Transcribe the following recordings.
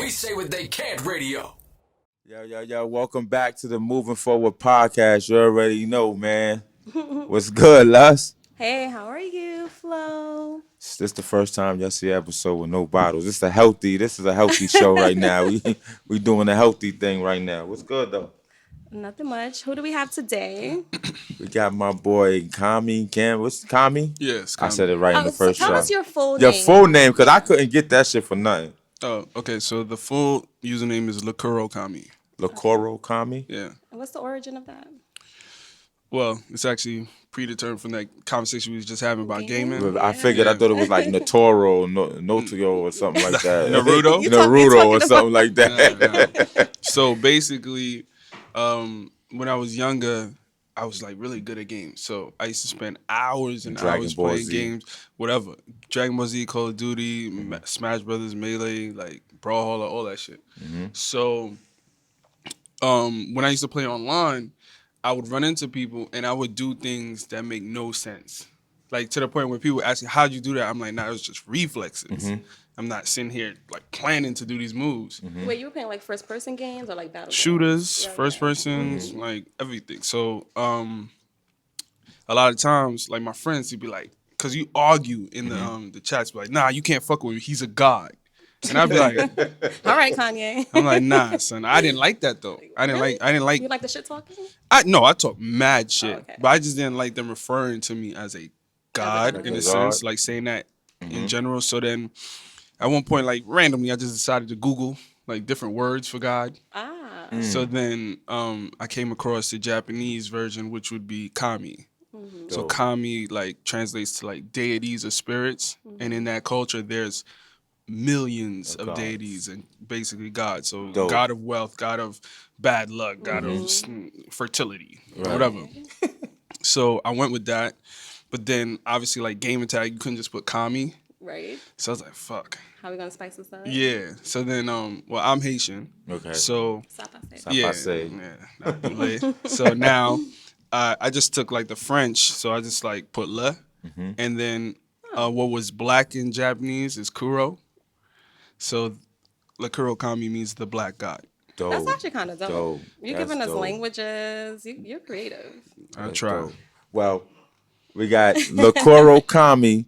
They Say What They Can't radio. Yo. Welcome back to the Moving Forward podcast. You already know, man. What's good, Lus? Hey, how are you, Flo? This the first time y'all see an episode with no bottles. This is a healthy show right now. We doing a healthy thing right now. What's good, though? Nothing much. Who do we have today? We got my boy Kami. What's Kami? Yes, I said it right in the So first tell shot. us your full Your name. full name, because I couldn't get that shit for nothing. Oh, okay. So the full username is Lekuro Kami. Lekuro Kami? Yeah. And what's the origin of that? Well, it's actually predetermined from that conversation we was just having about gaming. I figured, I thought it was like Natoro, Notio, or something like that. Naruto? Naruto or something like that. No. So basically, when I was younger, I was like really good at games. So I used to spend hours and Dragon hours Ball playing Z. games, whatever. Dragon Ball Z, Call of Duty, Smash Brothers, Melee, like Brawlhalla, all that shit. So when I used to play online, I would run into people and I would do things that make no sense. Like to the point where people ask me, how'd you do that? I'm like, nah, it was just reflexes. I'm not sitting here like planning to do these moves. Wait, you were playing like first person games or like battle Shooters, games? first persons, like everything. So a lot of times, like my friends, they'd be like, cause you argue in the chats, be like, nah, you can't fuck with him. He's a god. And I'd be like, All right, Kanye. I'm like, nah, son. I didn't like that though. I didn't like. You like the shit talking? I talk mad shit, okay. but I just didn't like them referring to me as a god in a God. sense, like saying that in general. So then, at one point, like randomly, I just decided to Google like different words for God. Ah. So then, I came across the Japanese version, which would be kami. So Dope. kami like translates to like deities or spirits, and in that culture, there's millions of gods. deities and basically God. So Dope. God of wealth, God of bad luck, God of fertility, whatever. So I went with that. But then obviously like game tag, you couldn't just put Kami. Right. So I was like, fuck. How we gonna spice this up? Yeah. So then well I'm Haitian. Okay. So Sapase. not Boulay. So now I just took like the French, so I just like put le. And then what was black in Japanese is kuro. So Lekurokami means the black god. Dope. That's actually kind of dope. You're That's giving us dope. languages. You're creative. I That's try. dope. Well, we got Lekuro Kami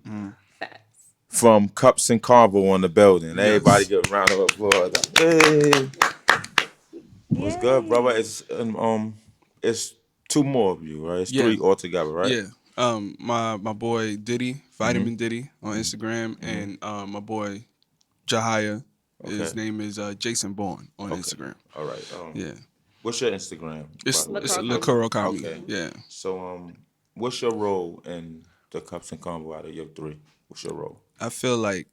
Facts. from Cups and Convo on the building. Everybody give a round of applause. Hey. What's good, brother? It's two more of you, right? It's Yeah. three altogether, right? Yeah. My boy Diddy, Vitamin Diddy on Instagram, and my boy Jahaya. His name is Jason Bourne on Instagram. All right. Yeah. What's your Instagram? It's by the way? Lekurokami. Okay. Yeah. So, what's your role in the Cups and Convo out of your three? What's your role? I feel like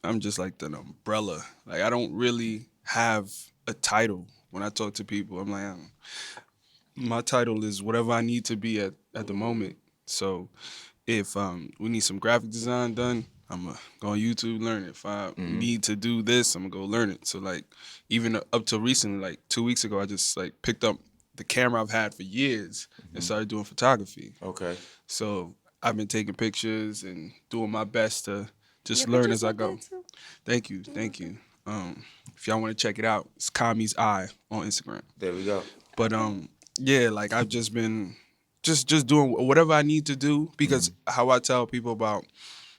I'm just like an umbrella. Like I don't really have a title when I talk to people. I'm like, my title is whatever I need to be at the moment. So if we need some graphic design done, I'm going to go on YouTube, learn it. If I need to do this, I'm going to go learn it. So like even up to recently, like 2 weeks ago, I just like picked up the camera I've had for years and started doing photography. Okay. So I've been taking pictures and doing my best to just Your learn pictures as I look go. good, too. Thank you. If y'all want to check it out, it's Kami's Eye on Instagram. There we go. But yeah, like I've just been just doing whatever I need to do because how I tell people about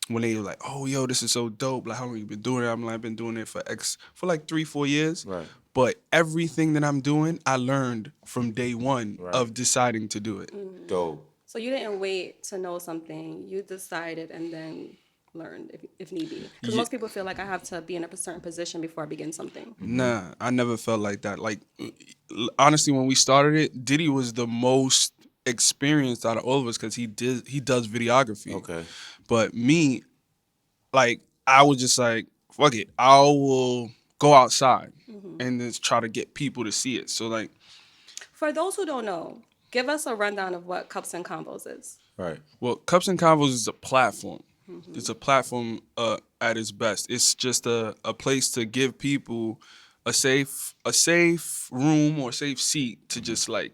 when they like, oh yo, this is so dope. Like how long you been doing it? I'm like, I've been doing it for like 3-4 years. Right. But everything that I'm doing, I learned from day one of deciding to do it. Dope. So you didn't wait to know something. You decided and then learned if need be. Because most people feel like I have to be in a certain position before I begin something. Nah, I never felt like that. Like honestly, when we started it, Diddy was the most experienced out of all of us because he does videography. Okay. But me, like I was just like, fuck it, I will go outside and just try to get people to see it. So like, For those who don't know, give us a rundown of what Cups and Convos is. Right. well, Cups and Convos is a platform. It's a platform at its best. It's just a place to give people a safe room or safe seat to just like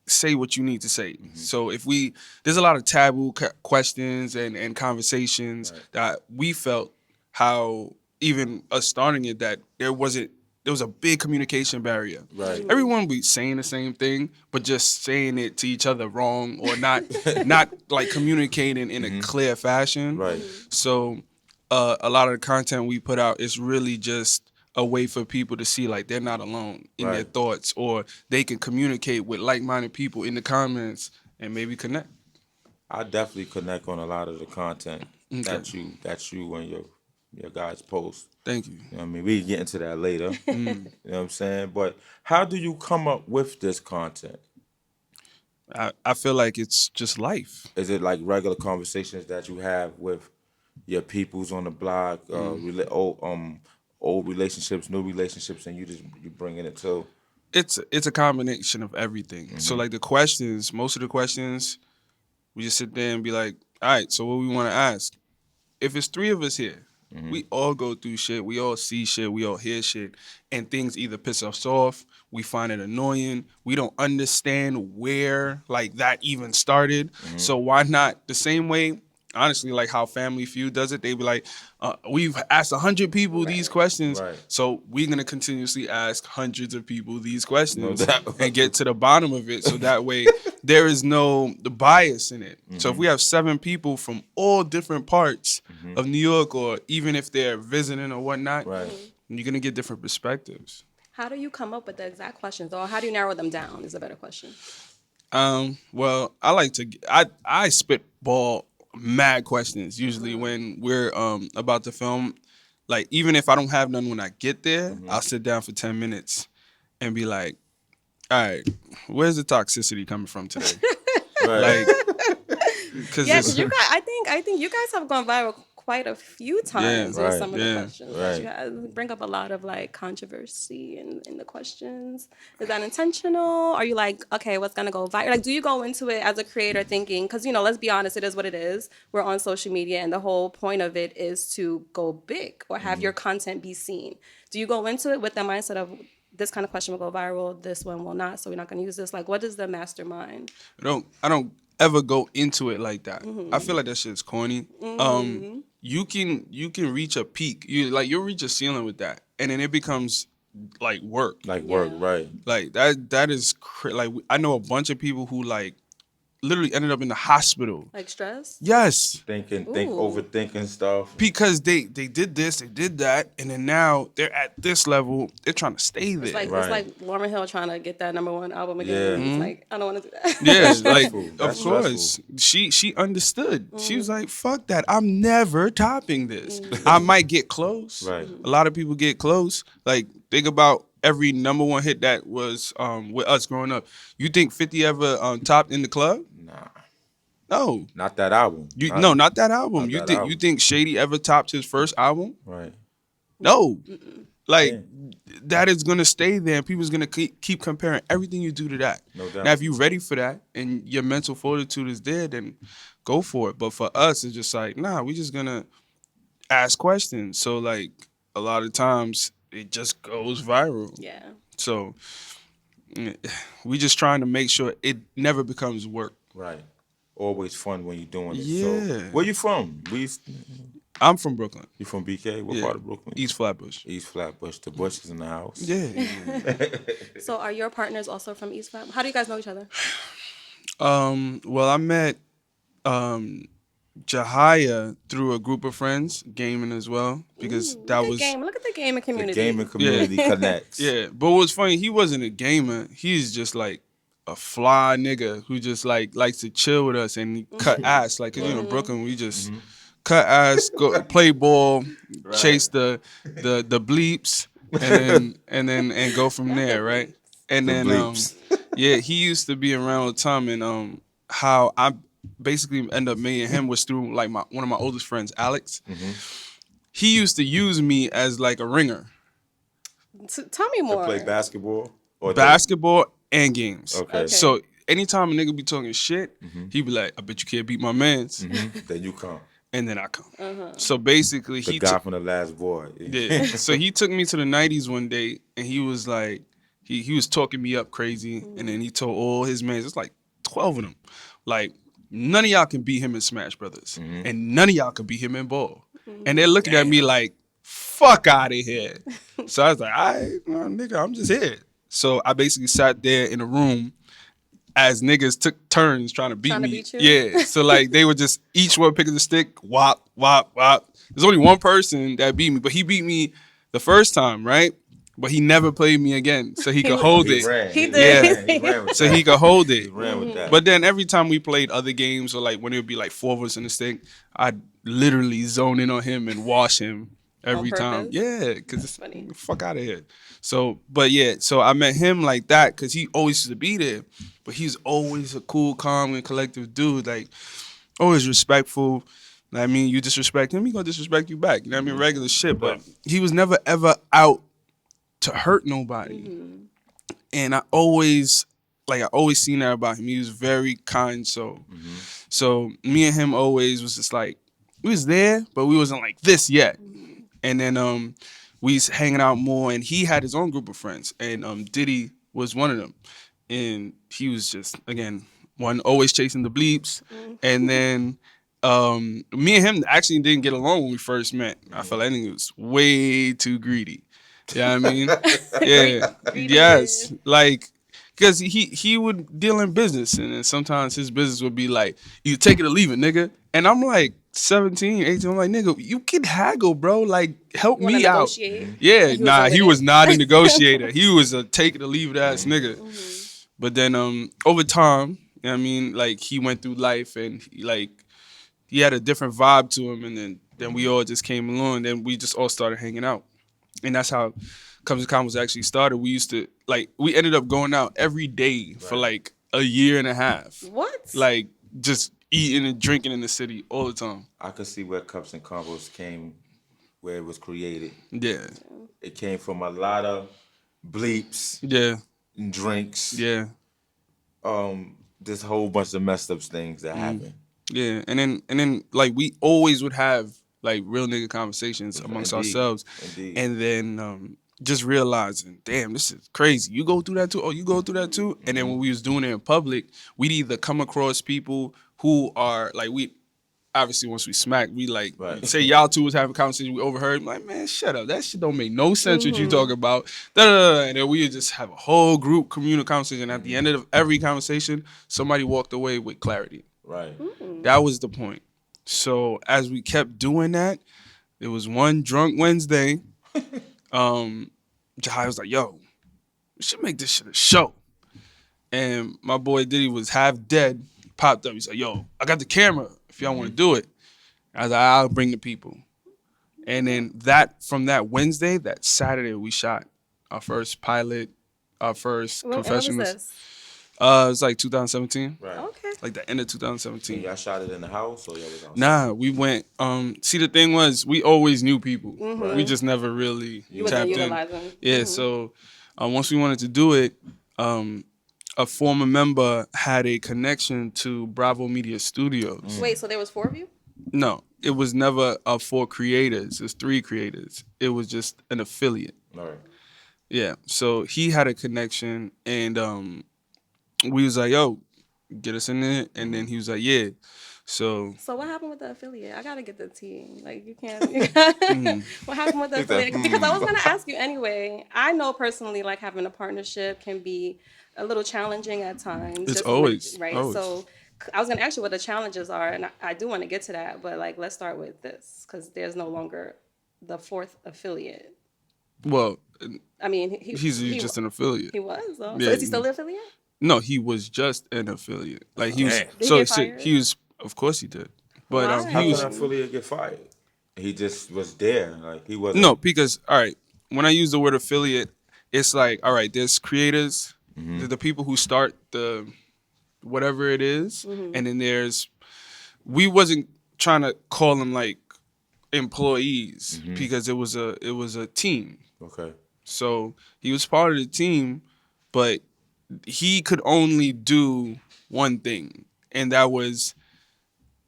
say what you need to say. So there's a lot of taboo questions and conversations that we felt how even us starting it that there wasn't there was a big communication barrier. Right. Everyone be saying the same thing, but just saying it to each other wrong or not like communicating in a clear fashion. Right. So a lot of the content we put out is really just a way for people to see like they're not alone in their Right. thoughts, or they can communicate with like-minded people in the comments and maybe connect. I definitely connect on a lot of the content that you and your guys post. Thank you. You know what I mean? We can get into that later. You know what I'm saying? But how do you come up with this content? I feel like it's just life. Is it like regular conversations that you have with your peoples on the block, old relationships, new relationships, and you bringing it to? It's a combination of everything. So like most of the questions, we just sit there and be like, all right, so what we want to ask? If it's 3 of us here, we all go through shit, we all see shit, we all hear shit, and things either piss us off, we find it annoying, we don't understand where like that even started. So why not the same way? Honestly, like how Family Feud does it, they be like, we've asked 100 people these questions, Right. so we're gonna continuously ask hundreds of people these questions No doubt. and get to the bottom of it. So that way, there is no the bias in it. So if we have 7 people from all different parts of New York, or even if they're visiting or whatnot, Right. you're gonna get different perspectives. How do you come up with the exact questions, or how do you narrow them down? Is a better question. Well, I like to I spitball mad questions usually when we're about to film. Like even if I don't have none when I get there, I'll sit down for 10 minutes and be like, all right, where's the toxicity coming from today? Right. Like, because Yeah, because you guys, I think you guys have gone viral quite a few times with right, some of the yeah, questions. That you right. guys bring up a lot of like controversy in the questions. Is that intentional? Are you like, okay, what's gonna go viral? Like, do you go into it as a creator thinking? Because let's be honest, it is what it is. We're on social media, and the whole point of it is to go big or have your content be seen. Do you go into it with the mindset of this kind of question will go viral, this one will not, so we're not gonna use this? Like, what is the mastermind? I don't ever go into it like that. I feel like that shit's corny. You can reach a peak. You'll reach a ceiling with that, and then it becomes like work. Like work, right. Like that is like I know a bunch of people who like literally ended up in the hospital. Like stress? Yes. Overthinking stuff. Because they did this, they did that, and then now they're at this level. They're trying to stay there. It's Right. like Lauryn Hill trying to get that #1 album again. Yeah. It's like, I don't want to do that. Yeah, like stressful. of That's course. She understood. She was like, "Fuck that! I'm never topping this. I might get close. Right. A lot of people get close. Like think about every #1 hit that was with us growing up. You think 50 ever topped in the club? Nah. No. Not that album. Not that album. Not You that think album. you think Shady ever topped his first album? Right. No. Like Yeah. that is gonna stay there, and people's gonna keep comparing everything you do to that. No doubt. Now, if you're ready for that and your mental fortitude is there, then go for it. But for us, it's just like, nah, we just gonna ask questions. So like a lot of times it just goes viral. Yeah. So we just trying to make sure it never becomes work. Right. Always fun when you're doing it. Yeah. So, where you from? I'm from Brooklyn. You from BK? What Yeah. part of Brooklyn? East Flatbush. East Flatbush. The Bush is in the house. Yeah. So are your partners also from East Flat? How do you guys know each other? Well, I met Jahia through a group of friends, gaming as well, because that was Look at the gaming The community. gaming community connects. yeah. But what's funny, he wasn't a gamer. He's just like a fly nigga who just like likes to chill with us and cut ass. Like, 'cause, Brooklyn, we just cut ass, go play ball, chase the bleeps, and go from there, right? And then bleeps. yeah, he used to be around all the time, and how I basically end up meeting him was through like one of my oldest friends, Alex. He used to use me as like a ringer, Tell me more. Play basketball? Or basketball and games. Okay. So anytime a nigga be talking shit, he be like, "I bet you can't beat my mans," Then you come. and then I come. So basically, The he guy took from the last boy. yeah. So he took me to the 90s one day, and he was like, he was talking me up crazy, and then he told all his mans, it's like 12 of them, like none of y'all can beat him in Smash Brothers, and none of y'all can beat him in ball. And they're looking at me like, fuck out of here. So I was like, nigga, I'm just here. So I basically sat there in a room as niggas took turns trying to beat Trying to me. beat you? Yeah. So like they were just each one picking the stick, whop, whop, whop. There's only one person that beat me, but he beat me the first time, right? But he never played me again, so he could hold He it. ran. He He did. ran. He ran with So that. he could hold He it. ran with that. But then every time we played other games, or like when it would be like four of us in the stick, I'd literally zone in on him and wash him every time. purpose? Yeah, because it's funny. fuck out of here. So, but yeah, so I met him like that because he always used to be there. But he's always a cool, calm, and collective dude. Like, always respectful. I mean, you disrespect him, he gonna disrespect you back. You know what I mean? Regular shit. But he was never ever out to hurt nobody. And I always seen that about him. He was very kind soul. So me and him always was just like, we was there, but we wasn't like this yet. And then we was hanging out more, and he had his own group of friends, and Diddy was one of them. And he was just, again, one always chasing the bleeps. And then me and him actually didn't get along when we first met. I felt like he was way too greedy. Yeah, you know what I mean, yeah, Greedy yes, kid. like, because he would deal in business, and then sometimes his business would be like, you take it or leave it, nigga. And I'm like 17, 18, I'm like, nigga, you can haggle, bro. Like, help You wanna me out. negotiate? Yeah, And nah, he over was it. not a negotiator. He was a take it or leave it ass nigga. But then over time, you know what I mean, like, he went through life, and he had a different vibe to him, and then we all just came along, and we just all started hanging out. And that's how Comes and Convos actually started. We used to, like, we ended up going out every day for like a year and a half. What? Like, just eating and drinking in the city all the time. I could see where Cups and Combos came, where it was created. Yeah. It came from a lot of bleeps Yeah. and drinks. Yeah. This whole bunch of messed up things that happened. Yeah. And then like we always would have like real nigga conversations amongst Indeed. ourselves. Indeed. And then just realizing, damn, this is crazy. You go through that too? Oh, you go through that too? And then when we was doing it in public, we'd either come across people who are like, we obviously once we smack, we like say y'all two was having a conversation, we overheard, I'm like, man, shut up. That shit don't make no sense what you talking about. Da-da-da-da. And then we would just have a whole group communal conversation. At the end of every conversation, somebody walked away with clarity. Right. That was the point. So as we kept doing that, there was one drunk Wednesday. Jahai was like, yo, we should make this shit a show. And my boy Diddy was half dead. He popped up. He's like, yo, I got the camera if y'all want to do it. I was like, I'll bring the people. And then from that Wednesday, that Saturday, we shot our first pilot, our first When was confessionals. this? It was like 2017. Right. Okay. Like the end of 2017. And y'all shot it in the house or y'all was outside? Nah, we went. See, the thing was, we always knew people. We just never really You tapped wasn't in. utilizing. Yeah, so once we wanted to do it, a former member had a connection to Bravo Media Studios. Wait, so there was 4 of you? No, it was never 4 creators. It's 3 creators. It was just an affiliate. All right. Yeah, so he had a connection, and we was like, yo, get us in there. And then he was like, yeah. So what happened with the affiliate? I gotta get the tea. Like you can't. What happened with the affiliate? Because I was gonna ask you anyway. I know personally, like having a partnership can be a little challenging at times. It's just always, right. always. So I was gonna ask you what the challenges are, and I do want to get to that. But like, let's start with this because there's no longer the 4th affiliate. well, I mean, he's just an affiliate. He was. Though. Yeah. So is he still the affiliate? No, he was just an affiliate. Like he was. Damn. Did he So get fired? he was. Of course he did. But Why? How he can was. an affiliate get fired? He just was there. Like he wasn't. No, because all right, when I use the word affiliate, it's like, all right, there's creators, there's the people who start the whatever it is, and then we wasn't trying to call them like employees because it was a team. Okay. So he was part of the team, but he could only do one thing, and that was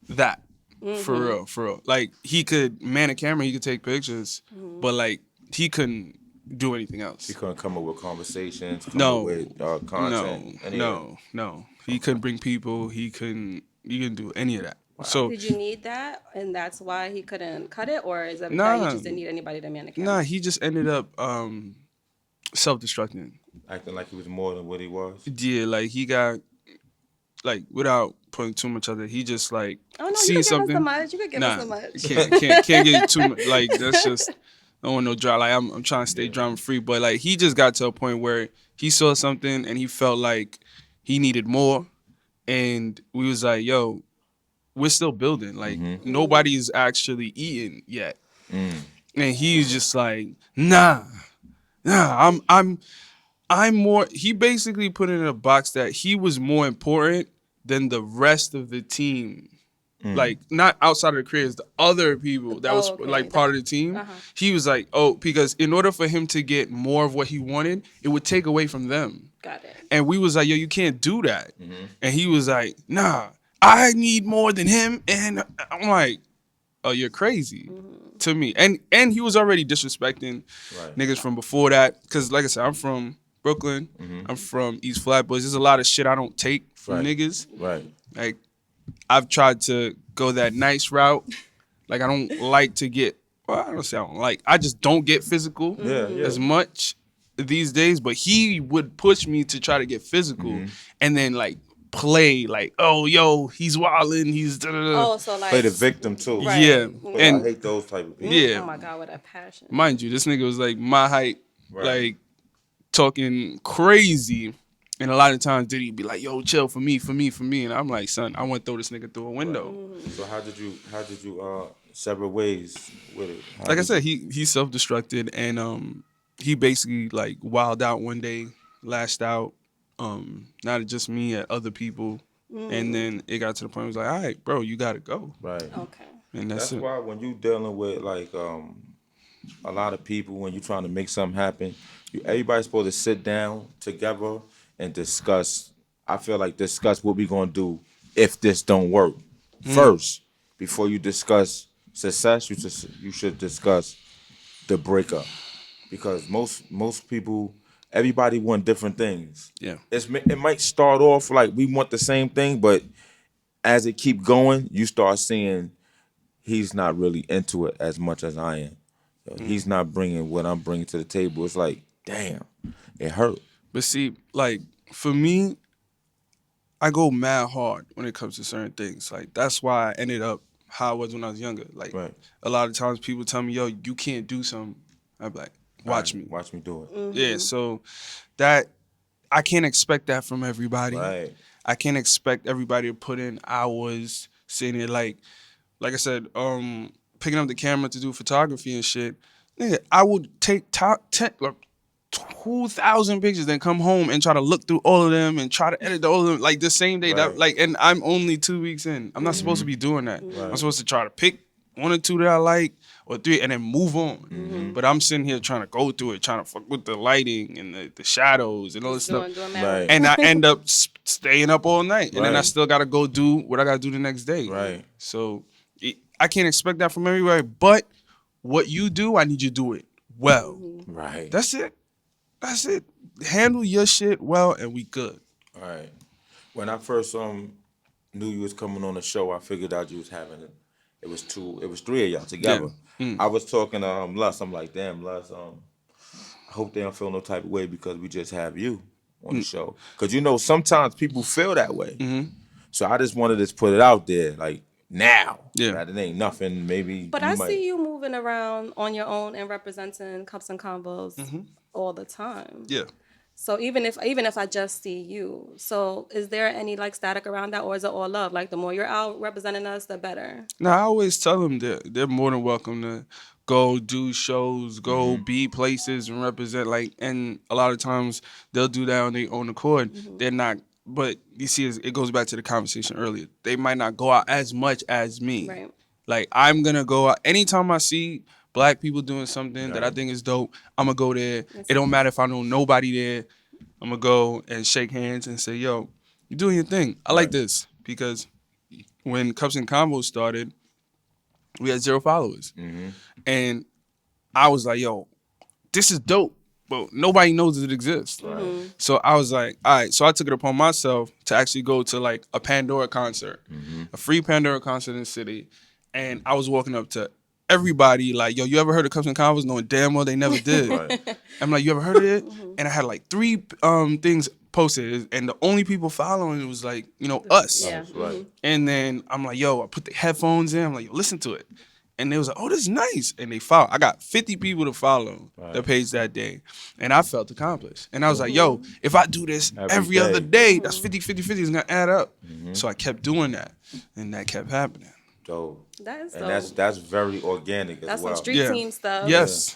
that. For real. Like, he could man a camera, he could take pictures, but like he couldn't do anything else. He couldn't come up with conversations. No. Up with content. any of that. No. He couldn't bring people. He couldn't do any of that. So Did you need that, and that's why he couldn't cut it, or is it that he nah, just didn't need anybody to man the nah, camera? he just ended up self-destructing. Acting like he was more than what he was. Yeah, like he got like without putting too much of it, he just like Oh no, you see could give us the something. much. You could give us Nah, the much. can't get too much. Like that's just I don't want no drama. Like I'm trying to stay drama free, but like he just got to a point where he saw something and he felt like he needed more, and we was like, yo, we're still building. Like nobody's actually eating yet, and he's just like, nah, I'm more. He basically put it in a box that he was more important than the rest of the team. Like not outside of the creators, the other people that was okay, like part of the team. uh-huh. He was like, oh, because in order for him to get more of what he wanted, it would take away from them. Got it. And we was like, yo, you can't do that. And he was like, nah, I need more than him. And I'm like, oh, you're crazy to me. And he was already disrespecting niggas from before that. Because like I said, I'm from Brooklyn. I'm from East Flatbush. There's a lot of shit I don't take from niggas. Right. Like, I've tried to go that nice route. Like, I don't like to get, well, I don't say I don't like, I just don't get physical as much these days. But he would push me to try to get physical and then, like, play, like, oh, yo, he's wildin', he's da-da-da. Oh, so like Play the victim too. Right. Yeah. But And I hate those type of people. yeah. Oh my god, what a passion. Mind you, this nigga was like my height, like talking crazy. And a lot of times Diddy be like, yo, chill for me. And I'm like, son, I want to throw this nigga through a window. So how did you sever ways with it? Like I said, he self-destructed and he basically like wilded out one day, lashed out, not at just me, at other people. And then it got to the point where it was like, all right, bro, you gotta go. Right. Okay. And that's it. why when you dealing with like a lot of people, when you trying to make something happen, everybody's supposed to sit down together and discuss. I feel like discuss what we gonna do if this don't work first before you discuss success. You should discuss the breakup because most people, everybody want different things. Yeah. It might start off like we want the same thing, but as it keep going, you start seeing he's not really into it as much as I am. He's not bringing what I'm bringing to the table. It's like, damn, it hurt. But see, like, for me, I go mad hard when it comes to certain things. Like, that's why I ended up how I was when I was younger. Like, a lot of times people tell me, yo, you can't do something. I'm like, watch me. Watch me do it. Yeah, so that, I can't expect that from everybody. Right. I can't expect everybody to put in hours sitting there like I said, picking up the camera to do photography and shit. Nigga, I would take 2,000 pictures, then come home and try to look through all of them and try to edit all of them like the same day. That like, and I'm only 2 weeks in. I'm not supposed to be doing that. I'm supposed to try to pick 1 or 2 that I like or 3 and then move on. But I'm sitting here trying to go through it, trying to fuck with the lighting and the shadows and all this stuff. Right. And I end up staying up all night, and then I still gotta go do what I gotta do the next day. Right. So I can't expect that from everybody. But what you do, I need you to do it well. Right. That's it. Handle your shit well, and we good. All right. When I first knew you was coming on the show, I figured out you was having it. It was 3 of y'all together. Yeah. I was talking to Lus. I'm like, damn, Lus. I hope they don't feel no type of way because we just have you on the show. Because sometimes people feel that way. So I just wanted to put it out there, like now. Yeah. That it ain't nothing. Maybe. But I see you moving around on your own and representing Cups and Convos all the time. Yeah. So even if I just see you, so is there any like static around that, or is it all love? Like the more you're out representing us, the better. No, I always tell them that they're more than welcome to go do shows, go be places and represent. Like, and a lot of times they'll do that on their own accord. They're not. But you see, it goes back to the conversation earlier. They might not go out as much as me. Right. Like, I'm gonna go out anytime I see Black people doing something that I think is dope. I'm gonna go there. It don't matter if I know nobody there. I'm gonna go and shake hands and say, yo, you're doing your thing. I like this. Because when Cups and Convos started, we had 0 followers. And I was like, yo, this is dope. but nobody knows it exists. Mm-hmm. So I was like, all right. So I took it upon myself to actually go to like a Pandora concert, a free Pandora concert in the city, and I was walking up to everybody like, yo, you ever heard of Cups and Convos? Knowing damn well they never did. I'm like, you ever heard of it? And I had like 3 things posted, and the only people following it was like, us. Yeah. Right. And then I'm like, yo, I put the headphones in. I'm like, yo, listen to it. And they was like, oh, this is nice. And they follow. I got 50 people to follow the page that day. And I felt accomplished. And I was like, yo, if I do this every other day, that's 50, 50, 50 is going to add up. So I kept doing that. And that kept happening. Dope. That is dope. And that's very organic as That's well. some street team stuff. Yes.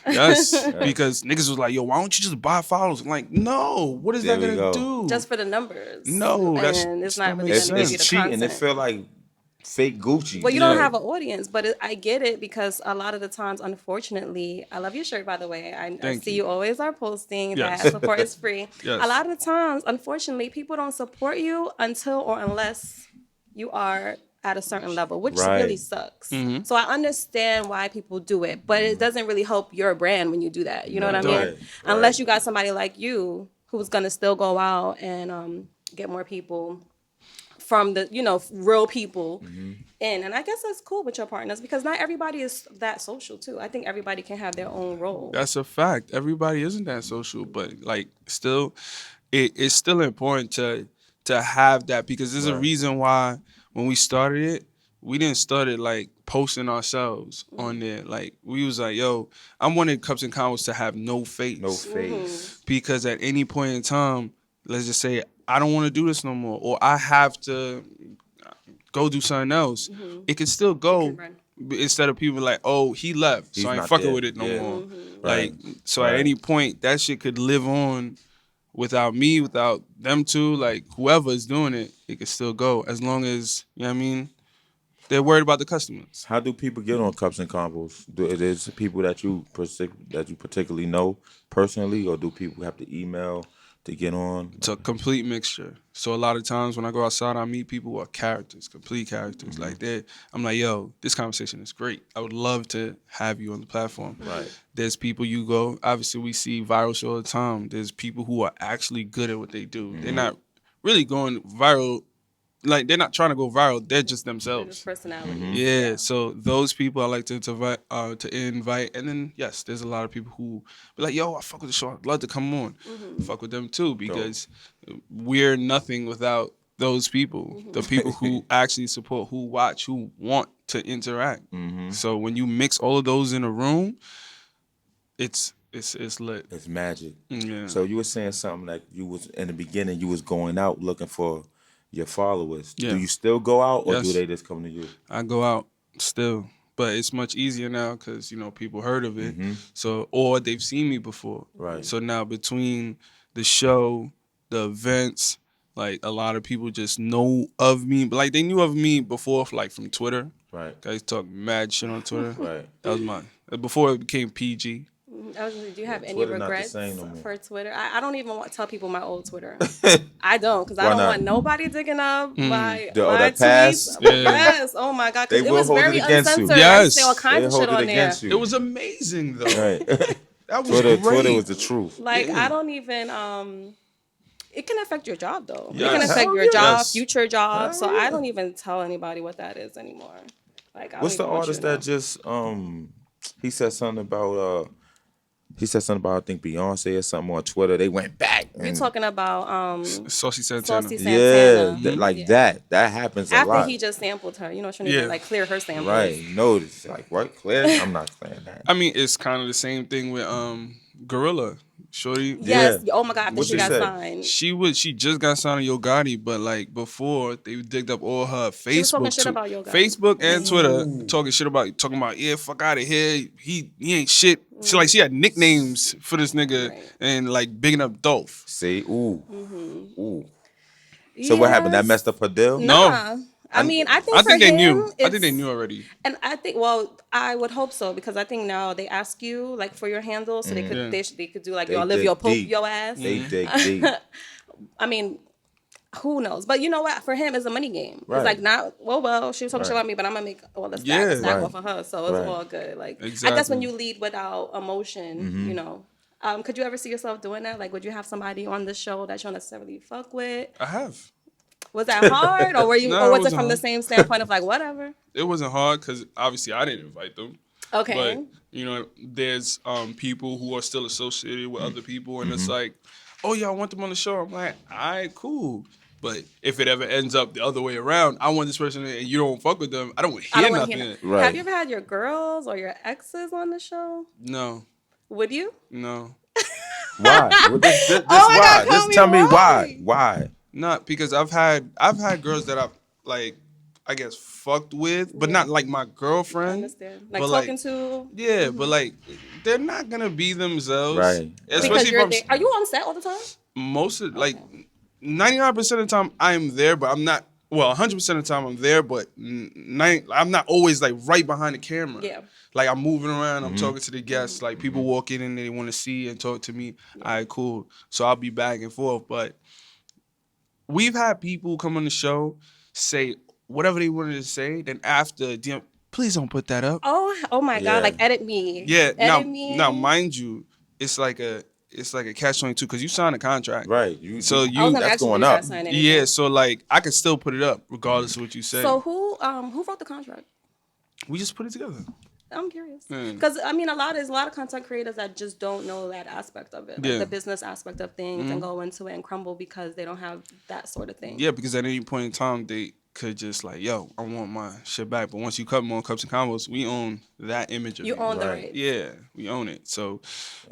Because niggas was like, yo, why don't you just buy followers? I'm like, no. What is There that we going to go. do? Just for the numbers. No, that's and it's not really makes going to give It's you the cheating. content. It feel like fake Gucci. Well, you don't have an audience, but I get it because a lot of the times, unfortunately, I love your shirt, by the way. I see you always are posting Yes. that support is free. Yes. A lot of the times, unfortunately, people don't support you until or unless you are at a certain level, which Right. really sucks. So I understand why people do it, but it doesn't really help your brand when you do that. You know what I mean? Right. Unless you got somebody like you who's going to still go out and get more people from the, real people in. And I guess that's cool with your partners because not everybody is that social too. I think everybody can have their own role. That's a fact. Everybody isn't that social, but like still, it's still important to have that because there's a reason why when we started it, we didn't start it like posting ourselves on there. Like we was like, yo, I wanted Cups and Convos to have no face. No face. Because at any point in time, let's just say I don't want to do this no more, or I have to go do something else. It can still go instead of people like, oh, he left, He's so I ain't not fucking there. with it no Yeah. more. Right. Like, so at any point, that shit could live on without me, without them two, like whoever is doing it, it could still go as long as, you know what I mean? They're worried about the customers. How do people get on Cups and Combos? Is people that you particularly know personally, or do people have to email to get on? It's a complete mixture. So a lot of times when I go outside, I meet people who are characters, complete characters. Like I'm like, yo, this conversation is great. I would love to have you on the platform. Right. There's people you go, obviously we see viral show all the time. There's people who are actually good at what they do. They're not really going viral. Like they're not trying to go viral. They're just themselves. Just personality. Yeah, so those people I like to invite, and then yes, there's a lot of people who be like, "Yo, I fuck with the show. I'd love to come on." Fuck with them too because we're nothing without those people. The people who actually support, who watch, who want to interact. So when you mix all of those in a room, it's lit. It's magic. Yeah. So you were saying something like you was in the beginning. You was going out looking for your followers. Yeah. Do you still go out, or Yes. do they just come to you? I go out still, but it's much easier now because people heard of it, so or they've seen me before. Right. So now between the show, the events, like a lot of people just know of me, but like they knew of me before, like from Twitter. Right. Guys talk mad shit on Twitter. Right. That was mine before it became PG. Do you have any Twitter not the regrets same no more. for Twitter? I don't even tell people my old Twitter. I don't, because I Why don't not? want nobody digging up my that tweets. past? Yeah. Yes. Oh my God. 'Cause They it will was hold it very against you. uncensored. Yes. I used to say all They kinds of hold shit it on there. against you. It was amazing though. Right. That was Twitter great. was the truth. Like I don't even. It can affect your job though. It Yes. can affect Hell your job, yes. future job. So Hell yeah. I don't even tell anybody what that is anymore. Like I What's the don't even want artist you to that just he said something about I think Beyonce or something on Twitter. They went back. know. You're and- talking about Saucy Santana. Saucy Yeah, Santana. like that happens a After lot. he just sampled her, she didn't Yeah. even like clear her samples. Right. Notice. Like what? Clear? I'm not clearing that. I mean, it's kind of the same thing with Gorilla. Shorty. Yes. Yeah. Oh my God. After What she you got say? signed. She just got signed to Yo Gotti, but like before they digged up all her Facebook, was talking shit about Yo Gotti. Facebook and Twitter, talking about yeah, fuck out of here. He ain't shit. She had nicknames for this nigga Right. and like bigging up Dolph. See? Ooh. So what happened? That messed up her deal? Nah. I mean, I think for they him, knew. I think it's- they knew already. And I think, I would hope so because I think now they ask you like for your handle, so they could they could do like They yo Olivia dig Pope deep. your ass. They dig deep. I mean, who knows? But you know what? For him, it's a money game. Right. It's like not well. She was talking shit Right. about me, but I'm gonna make all the Yeah. stack Right. off of her, so it's Right. all good. Like I guess Exactly. when you lead without emotion, Could you ever see yourself doing that? Like, would you have somebody on the show that you don't necessarily fuck with? I have. Was that hard, or were you, No, or it was it wasn't from the hard. same standpoint of like whatever? It wasn't hard because obviously I didn't invite them. Okay. But you know, there's people who are still associated with other people, and it's like, oh yeah, I want them on the show. I'm like, all right, cool. But if it ever ends up the other way around, I want this person and you don't fuck with them, I don't want to I hear don't want to nothing. hear that. Right. Have you ever had your girls or your exes on the show? No, Would you? no. Why? Well, this Oh my why? God, Just tell me why? Why? Not because I've had girls that I've like, I guess fucked with, but not like my I girlfriend. understand. Like But, talking to. Yeah, but like they're not gonna be themselves. Right. Because Especially you're if there. Are you on set all the time? most of like 99% of the time I'm there, but I'm not. Well, 100% of the time I'm there, but I'm not always like right behind the camera. Yeah. Like I'm moving around, I'm talking to the guests. Like people walk in and they want to see and talk to me. All right, cool. So I'll be back and forth. But we've had people come on the show say whatever they wanted to say. Then after, DM, please don't put that up. Oh my Yeah. God! Like edit me. Yeah. Edit me. Now, mind you, it's like a catch-22 because you signed a contract. Right. So I was you gonna that's ask you going if you up. guys signed anything. yeah. So like I could still put it up regardless of what you say. So who wrote the contract? We just put it together. I'm curious Mm. because I mean, there's a lot of content creators that just don't know that aspect of it, like Yeah. the business aspect of things, and go into it and crumble because they don't have that sort of thing. Yeah, because at any point in time they could just like, yo, I want my shit back. But once you come on Cups and Combos, we own that image of You own the Right. rights. Yeah, we own it. So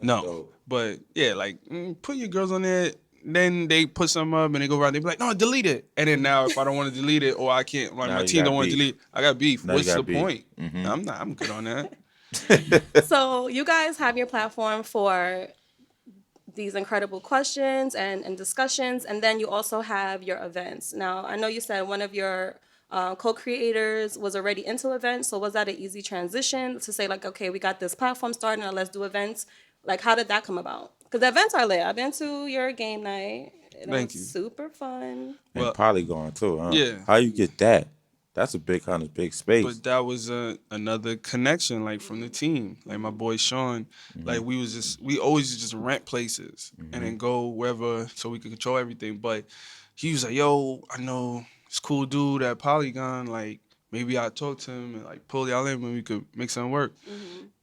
no, dope. but yeah, like put your girls on there. Then they put some up and they go around. They be like, no, delete it. And then now, if I don't want to delete it or I can't, like Now my you team got don't want to beef. delete, I got beef. Now you What's got the beef. point? I'm good on that. So you guys have your platform for these incredible questions and discussions, and then you also have your events. Now, I know you said one of your co-creators was already into events, so was that an easy transition to say like, okay, we got this platform starting, now let's do events? Like, how did that come about? Because the events are lit. I've been to your game night. It Thank was you. super fun. And Well, Polygon too, huh? yeah. How you get that? That's a big space. But that was another connection, like from the team, like my boy Sean. Like we always just rent places and then go wherever so we could control everything. But he was like, "Yo, I know this cool dude at Polygon. Like maybe I'll talk to him and like pull y'all in when we could make something work."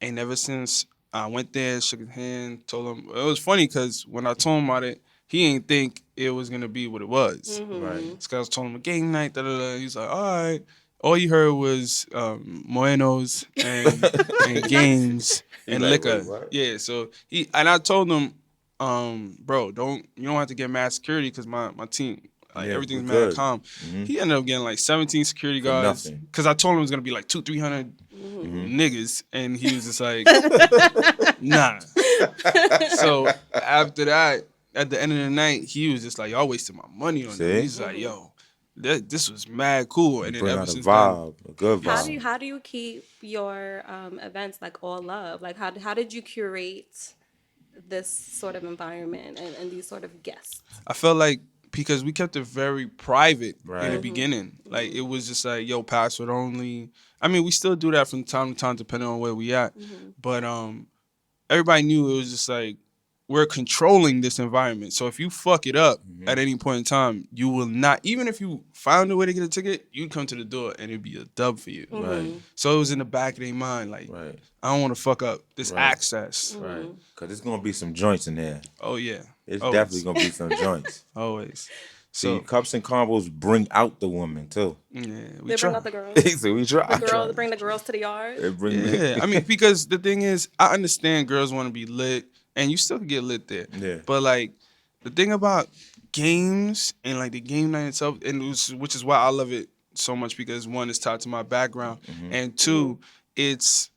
And ever since I went there, shook his hand, told him it was funny because when I told him about it, he didn't think it was gonna be what it was. Right. This guy was telling him a game night, da da da. He's like, all right. All you heard was Moenos and games and like, liquor. wait, what? Yeah, so I told him, bro, you don't have to get mad security because my team, like Yeah, everything's we're mad good. calm. He ended up getting like 17 security For guards nothing. because I told him it was gonna be like 200-300 niggas, and he was just like, nah. So after that, at the end of the night, he was just like, y'all wasted my money on See? it. He's like, yo, this was mad cool. And then Bring ever out a since vibe, a good vibe. How do you keep your events like all love? Like how did you curate this sort of environment and these sort of guests? I felt like because we kept it very private in the Right. beginning. Like it was just like, yo, password only. I mean, we still do that from time to time depending on where we at. But everybody knew it was just like we're controlling this environment. So if you fuck it up at any point in time, you will not, even if you found a way to get a ticket, you'd come to the door and it'd be a dub for you. Right. So it was in the back of their mind, like, Right. I don't want to fuck up this Right. access. Right. Because there's going to be some joints in there. Oh, yeah. It's Always. definitely going to be some joints. Always. See, So, Cups and Combos bring out the woman, too. yeah, we They try. bring out the girls. So we try. Bring the girls to the yard. It bring Yeah, I mean, because the thing is, I understand girls want to be lit, and you still can get lit there. Yeah. But like, the thing about games and like the game night itself, which is why I love it so much because one, it's tied to my background, and two, it's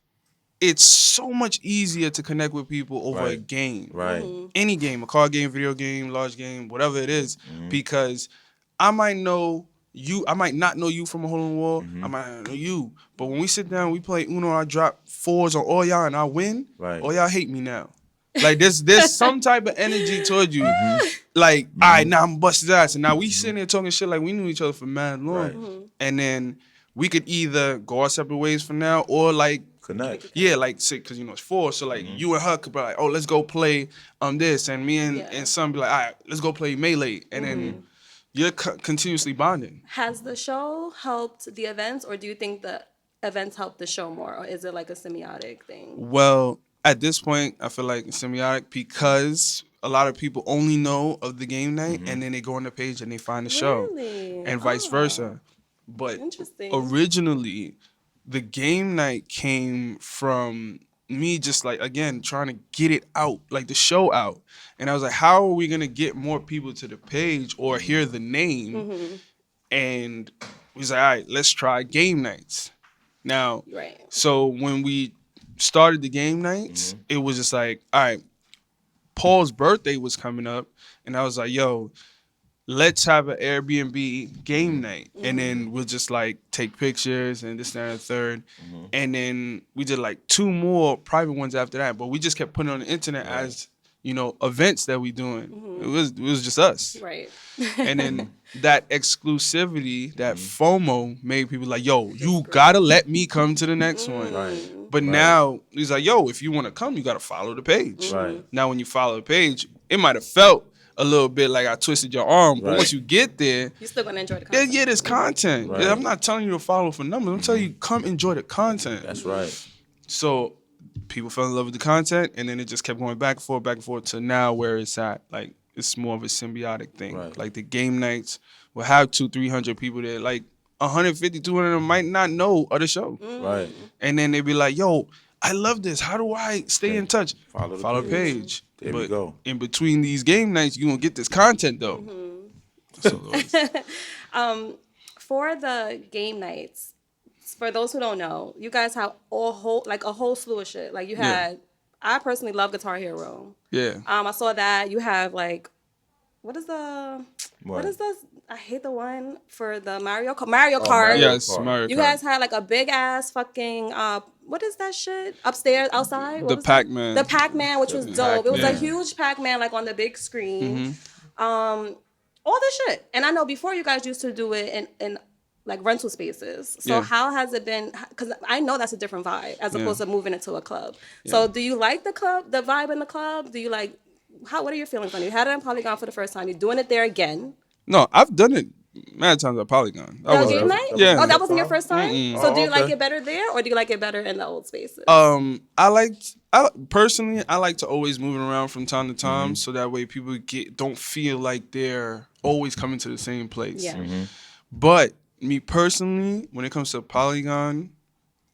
so much easier to connect with people over a Right. game. Right. Any game, a card game, video game, large game, whatever it is, because I might know you, I might not know you from a hole in the wall, I might not know you, but when we sit down, we play Uno, I drop fours on all y'all and I win, Right. all y'all hate me now. Like there's some type of energy towards you. Like, all right, now I'm busting ass. And now we sitting there talking shit like we knew each other for mad long. Right. And then we could either go our separate ways from now or like Connect. Yeah, like say because it's 4, so like you and her could be like, oh, let's go play this, and me and son be like, all right, let's go play Melee, and then you're continuously bonding. Has the show helped the events, or do you think the events help the show more, or is it like a semiotic thing? Well, at this point, I feel like it's semiotic because a lot of people only know of the game night, and then they go on the page and they find the show, Really? and vice versa. But Interesting. originally, the game night came from me just like, again, trying to get it out, like the show out. And I was like, how are we going to get more people to the page or hear the name? And we was like, all right, let's try game nights. Now, Right. so when we started the game nights, it was just like, all right, Paul's birthday was coming up. And I was like, yo, let's have an Airbnb game night. And then we'll just like take pictures and this, that, and the third. And then we did like 2 more private ones after that. But we just kept putting it on the internet as, events that we doing. It was just us. Right. And then that exclusivity, that FOMO made people like, yo, you gotta let me come to the next one. Right. But now he's like, yo, if you want to come, you gotta follow the page. Right. Now when you follow the page, it might have felt a little bit like I twisted your arm, but Right. once you get there, You're still gonna enjoy the content. yeah, there's content. Right. Yeah, I'm not telling you to follow for numbers. I'm telling you, come enjoy the content. That's right. So people fell in love with the content, and then it just kept going back and forth to now where it's at. Like, it's more of a symbiotic thing. Right. Like the game nights will have 200-300 people there. Like 150, 200 of them might not know of the show. Right. And then they be like, yo, I love this. How do I stay in touch? Follow the the page. There but we go. in between these game nights, you're going to get this content, though. For the game nights, for those who don't know, you guys have a whole slew of shit. Like you had, I personally love Guitar Hero. Yeah. I saw that you have like, what is the? What? What is this? I hate the one for the Mario Kart. Yes, Kart. Mario You Kart. guys had like a big ass fucking what is that shit upstairs outside? What The was that? Pac-Man. The Pac-Man, which was dope. It was a Pac-Man. huge Pac-Man like on the big screen. All this shit. And I know before you guys used to do it in like rental spaces. So Yeah. how has it been? Because I know that's a different vibe as opposed to moving into a club. So do you like the vibe in the club? Do you like what are your feelings on it? You had it in Polygon for the first time. You're doing it there again. No, I've done it mad times at Polygon. The game night? Yeah. Oh, that wasn't your first time? So do you like okay. it better there or do you like it better in the old spaces? Personally, I like to always move around from time to time, so that way people don't feel like they're always coming to the same place. Yeah. But me personally, when it comes to Polygon,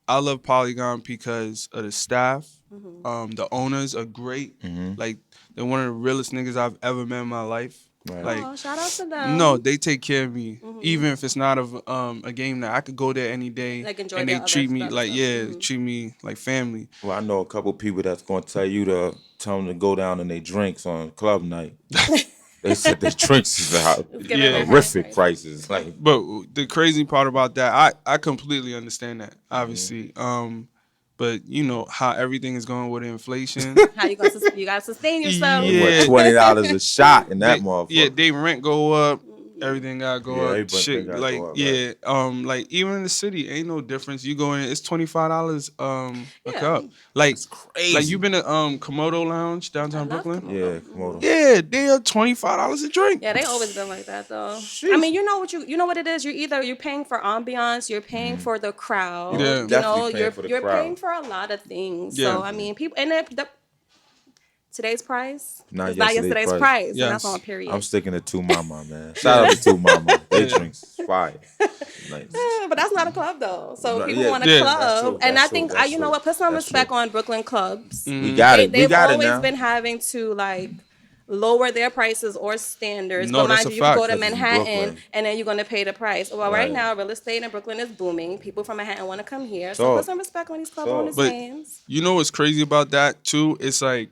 I love Polygon because of the staff. The owners are great. Like, they're one of the realest niggas I've ever met in my life. Right. Like, Oh, shout out to them. no, they take care of me, even if it's not a game night. I could go there any day, Like, enjoy and their they other treat me stuff, like so. treat me like family. Well, I know a couple people that's going to tell them to go down and they drinks on club night. They said the drinks is Give it a horrific price. prices. Like, But the crazy part about that, I completely understand that, obviously. But you know how everything is going with inflation. How you gotta sustain yourself. Yeah. what, $20 a shot in that motherfucker. Yeah, they rent go up. Everything gotta go Yeah, up. everything Shit, gotta like go up, yeah, like even in the city, ain't no difference. You go in, it's $25 a cup. Like crazy. like you been to Komodo Lounge downtown love Brooklyn? Komodo. Yeah, come on. Yeah, they are $25 a drink. Yeah, they always been like that though. I mean, you know what it is. You're paying for ambiance, you're paying for the crowd. Yeah. You know, Definitely paying you're for the you're crowd. paying for a lot of things. Yeah. So I mean, people and today's price Not is not yesterday's yesterday's price. price. And Yes. that's on period. I'm sticking to Two Mama, man. Shout out to Two Mama. They drinks fire. Nice. But that's not a club though. So Right, people yeah. want a Yeah. club, That's true, and that's I think true, that's you know true. what? Put some That's respect true. on Brooklyn clubs. We got it. We They've got it always now. been having to like lower their prices or standards. No, but that's mind a you, you can go fact. to 'Cause it's Manhattan Brooklyn. and then you're gonna pay the price. Well, right Right. now, real estate in Brooklyn is booming. People from Manhattan want to come here. So Sure. put some respect on these club Sure. owners' But names. you know what's crazy about that too? It's like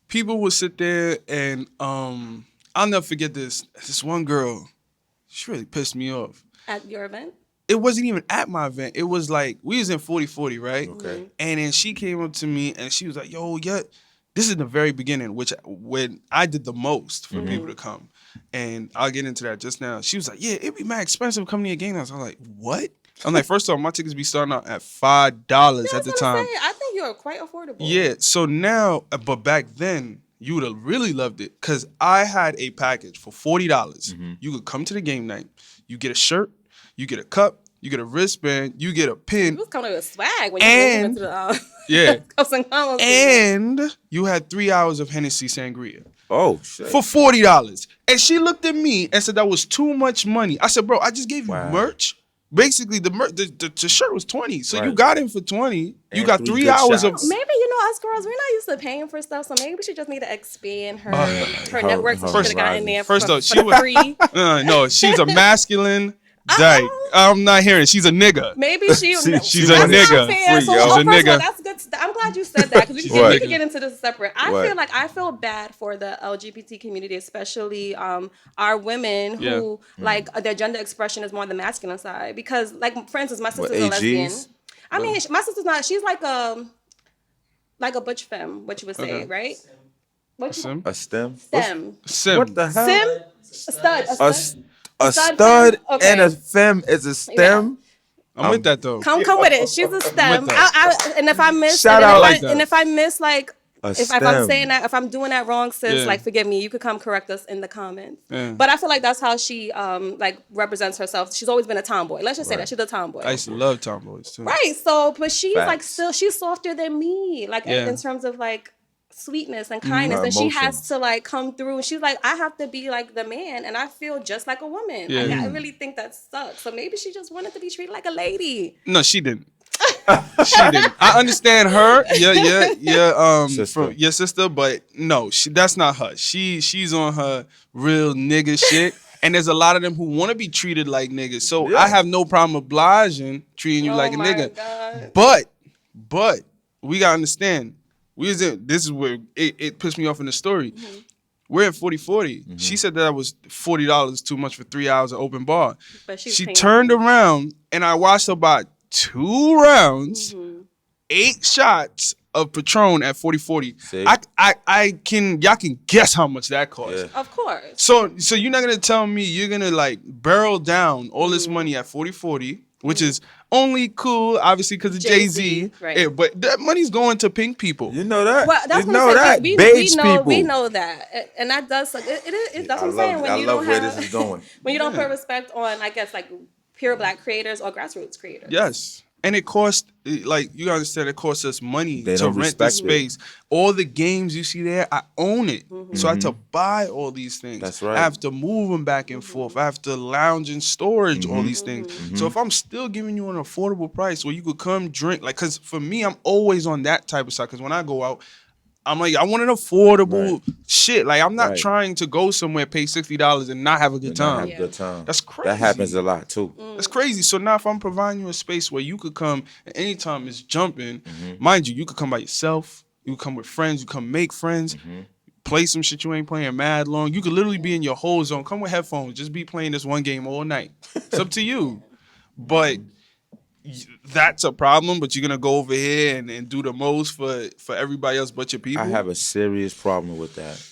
people will sit there and I'll never forget this. This one girl, she really pissed me off. At your event? It wasn't even at my event. It was like we was in 4040, right? Okay. And then she came up to me and she was like, "Yo, yeah, this is the very beginning, when I did the most for people to come." And I'll get into that just now. She was like, "Yeah, it'd be mad expensive coming to your game nights." I was like, "What?" I'm like, first off, my tickets be starting out at $5 at the time. I think you're quite affordable. Yeah, so now, but back then, you would have really loved it because I had a package for $40. You could come to the game night, you get a shirt, you get a cup, you get a wristband, you get a pin. You was coming with swag when you went to the yeah, Cups and Convos. and you had 3 hours of Hennessy Sangria. Oh shit. For $40. And she looked at me and said that was too much money. I said, bro, I just gave you merch. Basically, the shirt was $20. So you got in for $20. You got 3 hours of... Maybe, us girls, we're not used to paying for stuff, so maybe she just need to expand her network so she could have gotten there first for, off, she was free. No, she's a masculine... Dyke. I'm not hearing it. She's a nigga. Maybe she's a nigga. She's a nigga. All, that's good. I'm glad you said that because we can get into this separate. I feel bad for the LGBT community, especially our women who like their gender expression is more on the masculine side. Because, like, for instance, my sister's a lesbian. I mean, my sister's not. She's like a butch femme, what you would say, right? A STEM. STEM. What the hell? Stud. A stud and a femme is a STEM. I'm with that though. Come with it. She's a STEM. And if I miss, and if I miss, like, if I'm saying that, if I'm doing that wrong, sis, like, forgive me. You could come correct us in the comments. But I feel like that's how she like represents herself. She's always been a tomboy. Let's just say that she's a tomboy. I used to love tomboys too. Right. So, but she's like she's softer than me, like in terms of like sweetness and kindness, and she has to like come through. And she's like, I have to be like the man, and I feel just like a woman. Like, I really think that sucks. So maybe she just wanted to be treated like a lady. No, she didn't. She didn't. I understand her, your sister, but no, that's not her. She's on her real nigga shit. And there's a lot of them who want to be treated like niggas. So I have no problem obliging treating you like a nigga. God. But we gotta understand. This is where it pissed me off in the story. We're at 40-40. She said that was $40 too much for 3 hours of open bar. But she turned around and I watched about 2 rounds, 8 shots of Patron at 40-40. Y'all can guess how much that cost. Yeah. Of course. So you're not gonna tell me you're gonna like barrel down all this money at 40-40, which is only cool, obviously, because of Jay-Z. Right. But that money's going to pink people. You know that? Well, that's you know that? We know that. And that does, that's what I'm saying. When you don't have, this is going. When you don't put respect on, I guess, like, pure black creators or grassroots creators. Yes. And it costs, like, you understand, it costs us money to rent the space. All the games you see there, I own it. So I have to buy all these things. That's right. I have to move them back and forth. I have to lounge in storage, all these things. So if I'm still giving you an affordable price where you could come drink, like, because for me, I'm always on that type of side. Because when I go out, I'm like, I want an affordable shit. Like, I'm not trying to go somewhere, pay $60 and not have a good time. That's crazy. That happens a lot, too. That's crazy. So now if I'm providing you a space where you could come at any time it's jumping, mind you could come by yourself. You could come with friends. You come make friends. Play some shit you ain't playing mad long. You could literally be in your whole zone. Come with headphones. Just be playing this one game all night. It's up to you. But... that's a problem, but you're gonna go over here and do the most for everybody else but your people. I have a serious problem with that.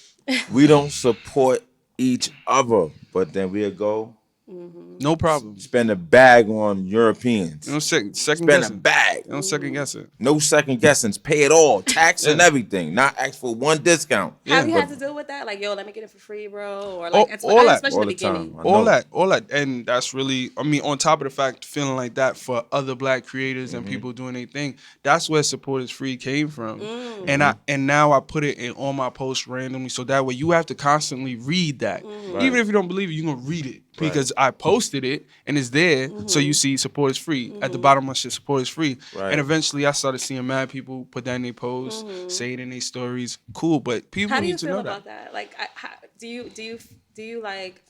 We don't support each other, but then we'll go. No problem. Spend a bag on Europeans. No second Spend guessing. a bag. No second guessing. No second guessing. Pay it all. Tax and everything. Not ask for one discount. Have you had to deal with that? Like, yo, let me get it for free, bro? Or like, especially in the beginning. All that. And that's really, I mean, on top of the fact, feeling like that for other black creators and people doing their thing, that's where Support is Free came from. And now I put it in all my posts randomly, so that way you have to constantly read that. Even if you don't believe it, you're going to read it. Because I posted it and it's there, so you see Support is Free. At the bottom of my shit, Support is Free. And eventually I started seeing mad people put that in their posts, say it in their stories. Cool, but people need to know that. How do you feel about that? Like,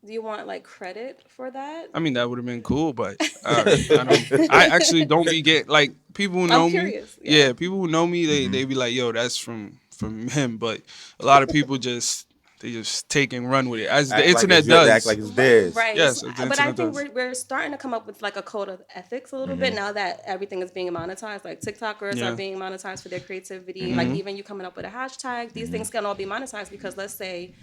do you want like credit for that? I mean, that would have been cool, but I actually don't be like people who know me. Yeah, people who know me, they be like, yo, that's from him. But a lot of people they just take and run with it, as the internet does. Act like it's theirs. Right. Yes, but I think we're starting to come up with like a code of ethics a little bit now that everything is being monetized. Like TikTokers are being monetized for their creativity. Like even you coming up with a hashtag, these things can all be monetized because let's say,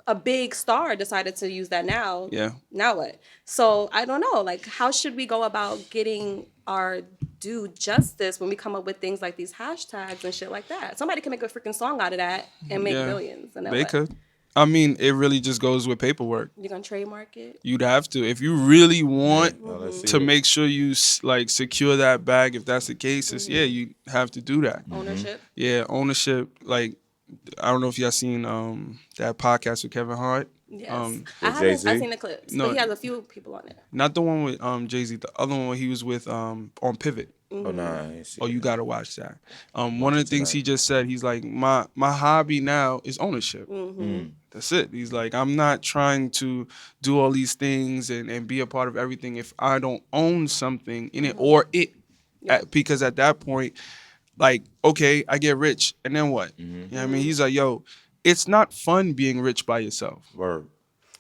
a big star decided to use that now. Yeah. Now what? So I don't know. Like, how should we go about getting our due justice when we come up with things like these hashtags and shit like that? Somebody can make a freaking song out of that and make Yeah. billions. And then They what? could. I mean, it really just goes with paperwork. You're gonna trademark it? You'd have to if you really want let's see to it. make sure you like secure that bag. If that's the case, it's, yeah, you have to do that. Ownership? Yeah, ownership. Like, I don't know if y'all seen that podcast with Kevin Hart. Yes. With I haven't. Jay-Z? I've seen the clips, No. but he has a few people on it. Not the one with Jay-Z. The other one he was with on Pivot. Oh, nah, I ain't see Oh, you that. gotta watch that. One of the things he just said, he's like, my hobby now is ownership. That's it. He's like, I'm not trying to do all these things and be a part of everything if I don't own something in it or it. Because at that point, like, okay, I get rich, and then what? You know what I mean? He's like, yo, it's not fun being rich by yourself. Word.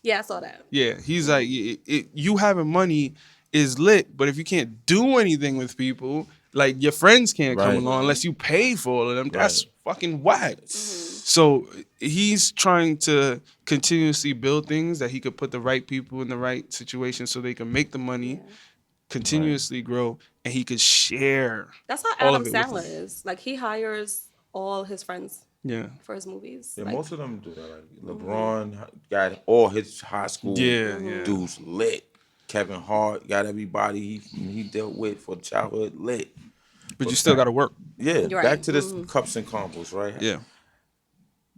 Yeah, I saw that. Yeah, he's like, you having money is lit, but if you can't do anything with people, like your friends can't come Right. along unless you pay for all of them. That's fucking whack. So he's trying to continuously build things that he could put the right people in the right situation so they can make the money, continuously grow, and he could share. That's how all Adam of it with Sandler them. is. Like, he hires all his friends Yeah. for his movies. Yeah, Like, most of them do that. Like LeBron got all his high school Yeah, yeah. dudes lit. Kevin Hart got everybody he dealt with for childhood lit. But you still got to work. Yeah, You're back right. to this cups and combos, right? Yeah.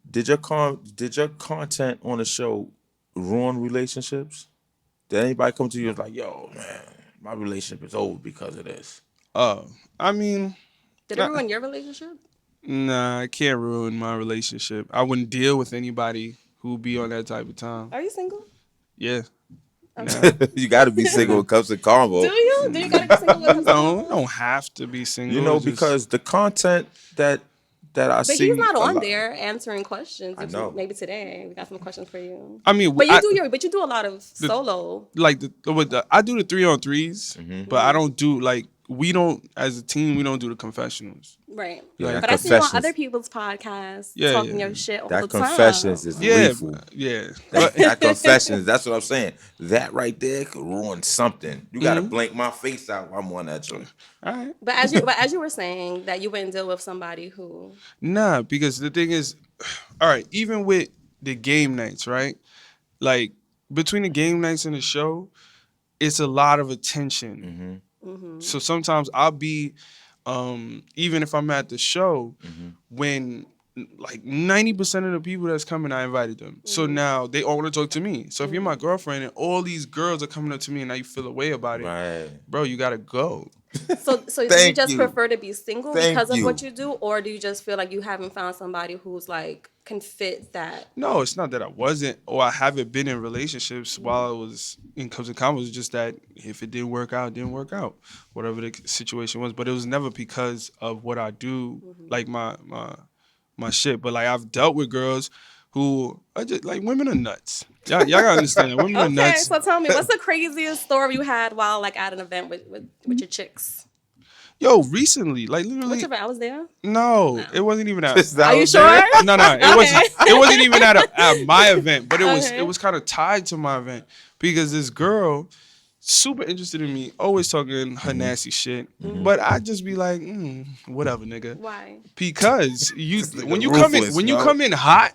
Did your content on the show ruin relationships? Did anybody come to you and was like, yo, man, my relationship is over because of this? I mean, did it ruin your relationship? nah, I can't ruin my relationship. I wouldn't deal with anybody who be on that type of time. Are you single? Yeah. You got to be single with cups and combos. Do you? Do you gotta be single with him? No, I don't have to be single. You know, Just- because the content that I But see, he's not a on lot- there answering questions. I know. Maybe today we got some questions for you. I mean, But you do a lot of solo. like I do the 3-on-3s, but I don't do like we don't as a team we don't do the confessionals. Right. Yeah, But I see you on confessions. other people's podcasts Yeah, talking yeah. your shit all That the time. confessions is Yeah, lethal. yeah. That confessions, that's what I'm saying. That right there could ruin something. You gotta blank my face out while I'm on that joint. All right. But as you were saying that you wouldn't deal with somebody who Nah, because the thing is, all right, even with the game nights, right? Like between the game nights and the show, it's a lot of attention. So sometimes I'll be, even if I'm at the show, when like 90% of the people that's coming, I invited them. So now they all want to talk to me. So if you're my girlfriend and all these girls are coming up to me and now you feel a way about it, Right. bro, you gotta go. So do you Thank just you. prefer to be single Thank because of you. what you do, or do you just feel like you haven't found somebody who's like can fit that? No, it's not that I wasn't or I haven't been in relationships while I was in Cubs and Combos. It's just that if it didn't work out, it didn't work out. Whatever the situation was. But it was never because of what I do, like my shit. But like I've dealt with girls who are just like women are nuts. Y'all gotta understand that women are Okay, nuts. so tell me, what's the craziest story you had while like at an event with your chicks? Yo, recently, like literally, Which event? I was there. no, it wasn't even at. That Are you was sure? it? No, it wasn't even at my event, but Okay. it was kind of tied to my event because this girl, super interested in me, always talking her nasty shit, but I just be like, whatever, nigga, Why? because nigga when you ruthless, you yo. come in hot,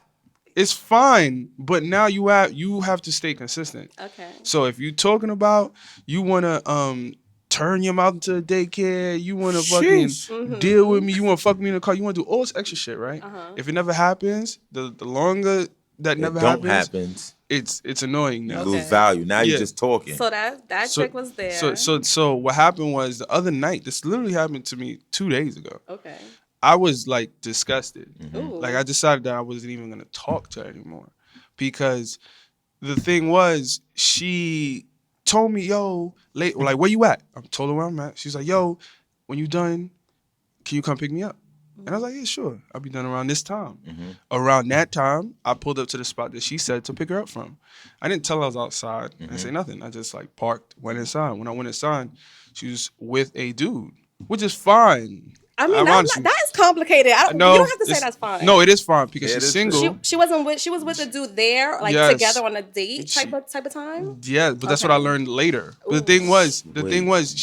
it's fine, but now you have to stay consistent. Okay. So if you talking about you wanna turn your mouth into a daycare, you wanna fucking Sheesh. deal with me, you wanna fuck me in the car, you wanna do all this extra shit, right? If it never happens, the longer that never It don't happens, happen. it's annoying now. You lose Okay. value. Now Yeah. you're just talking. So that chick was there. So what happened was the other night, this literally happened to me 2 days ago. Okay. I was like disgusted. Ooh. Like I decided that I wasn't even gonna talk to her anymore. Because the thing was, she told me, yo, like where you at? I told her where I'm at. She's like, yo, when you done, can you come pick me up? And I was like, yeah, sure. I'll be done around this time. Around that time, I pulled up to the spot that she said to pick her up from. I didn't tell her I was outside. I didn't say nothing. I just like parked, went inside. When I went inside, she was with a dude, which is fine. I mean, honestly, that is complicated. You don't have to say that's fine. No, it is fine because Yeah, it she's is single. She was with a dude there, like Yes. together on a date type of time. Yeah, but that's what I learned later. But the thing was,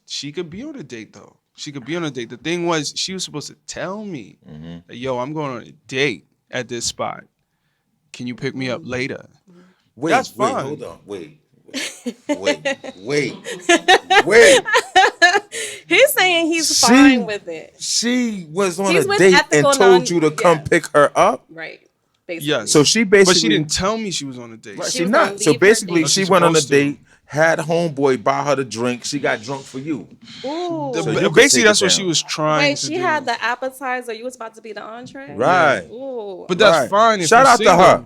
she could be on a date though. She could be on a date. The thing was, she was supposed to tell me, that, yo, I'm going on a date at this spot. Can you pick me up later? That's fine. Hold on. Wait. He's saying he's fine with it. She was on He's a with date and ethical told you to come pick her up. Right. Basically. Yes. So she basically, but she didn't tell me she was on a date. Right, She she was gonna not. leave So her basically, date. she She's went on a supposed to. date, had homeboy buy her the drink. She got drunk for you. Ooh. So you could Basically, take that's it what down. she was trying Wait, to she do. had the appetizer. You was about to be the entree. Right. Ooh. But that's Right. fine. If Shout you're out to single. her.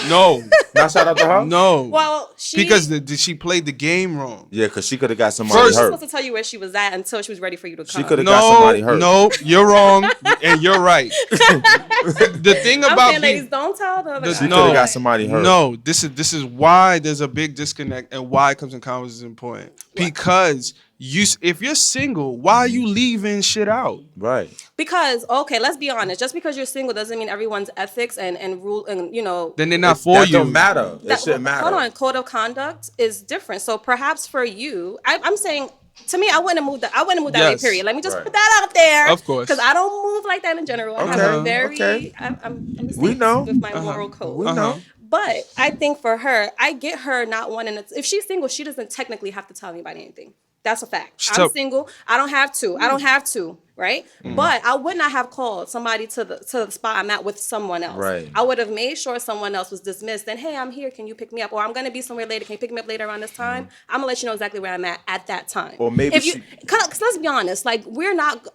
No, Not shout out to her. no. Well, because she played the game wrong. Yeah, because she could have got somebody she was hurt. supposed to tell you where she was at until she was ready for you to come. She could have got somebody hurt. No, you're wrong, and you're right. The thing I'm about saying, ladies, don't tell the other She guy. could have got somebody hurt. No, this is why there's a big disconnect and why Comes in Convos is important. Because if you're single, why are you leaving shit out? Right. Because, okay, let's be honest. Just because you're single doesn't mean everyone's ethics and rule and Then they're not for That you. don't matter. That shouldn't matter. Hold on, code of conduct is different. So perhaps for you, I'm saying, to me, I wouldn't have moved that. I wouldn't move that way. Yes. Period. Let me just Right. put that out there. Of course. Because I don't move like that in general. I have a Okay, very. okay. I'm the We same know. with my moral code. We know. But I think for her, I get her not wanting to. If she's single, she doesn't technically have to tell anybody anything. That's a fact. I'm single. I don't have to. Right? But I would not have called somebody to the spot I'm at with someone else. Right. I would have made sure someone else was dismissed. Then, hey, I'm here. Can you pick me up? Or I'm gonna be somewhere later. Can you pick me up later around this time? I'm gonna let you know exactly where I'm at that time. Or maybe if you, cause let's be honest. Like we're not.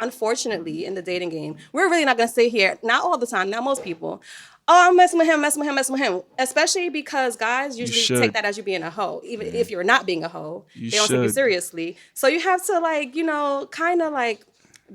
Unfortunately, in the dating game, we're really not gonna sit here. Not all the time. Not most people. Oh, I'm messing with him. Especially because guys usually take that as you being a hoe. Even if you're not being a hoe, they don't take you seriously. So you have to kind of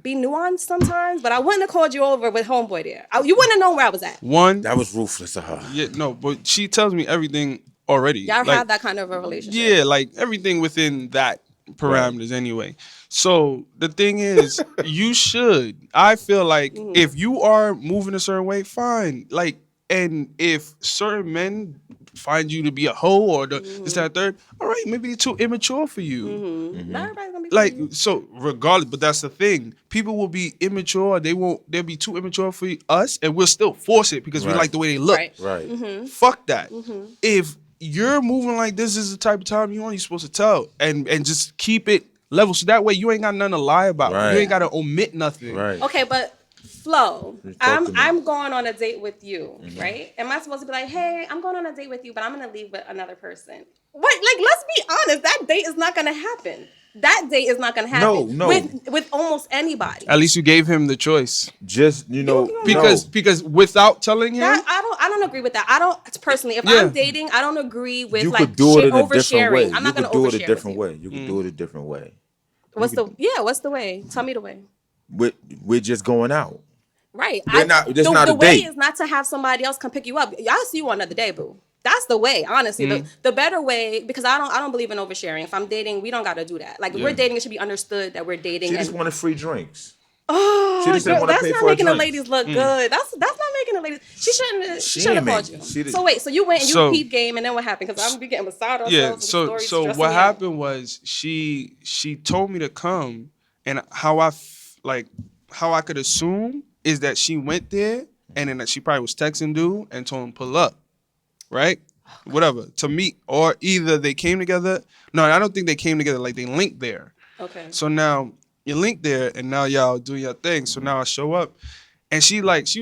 be nuanced sometimes. But I wouldn't have called you over with homeboy there. You wouldn't have known where I was at. That was ruthless of her. Yeah, no, but she tells me everything already. Y'all have that kind of a relationship. Yeah, like everything within that parameters anyway. So the thing is, you should. I feel like if you are moving a certain way, fine. Like, and if certain men find you to be a hoe or this, that, third, all right, maybe they're too immature for you. Not everybody's gonna be Like, for you. so regardless, but that's the thing. People will be immature. They'll be too immature for us, and we'll still force it because we like the way they look. Right. Fuck that. If you're moving like this is the type of time you're supposed to tell and just keep it level. So that way you ain't got nothing to lie about. Right. You ain't got to omit nothing. Right. Okay, but Flo, Talk to me. I'm going on a date with you, right? Am I supposed to be like, hey, I'm going on a date with you, but I'm gonna leave with another person? What? Like, let's be honest. That date is not gonna happen. That date is not gonna happen. No. With almost anybody. At least you gave him the choice. Just Because without telling him, I don't agree with that. I don't personally. If Yeah. I'm dating, I don't agree with you like could do it in a different oversharing. way. I'm You not could gonna do it overshare a different with way. You could do it a different way. you. What's the way? Tell me the way. We're just going out. Right. Not a the way date. is not to have somebody else come pick you up. Y'all see you another day, boo. That's the way, honestly. The better way, because I don't believe in oversharing. If I'm dating, we don't gotta do that. Like if we're dating, it should be understood that we're dating. She just wanted free drinks. Oh, She just didn't girl, wanna that's pay not for a making the drink. ladies look good. That's not making the ladies. She shouldn't have called you. So wait, so you went and you peep game, and then what happened? Because I'm be getting beside ourselves. yeah. with the stories So stressing what me happened was she told me to come, and how I could assume is that she went there and then that she probably was texting dude and told him pull up, right? Whatever, to meet, or either they came together. No, I don't think they came together. Like they linked there. Okay. So now you linked there, and now y'all do your thing. So now I show up, and she was like,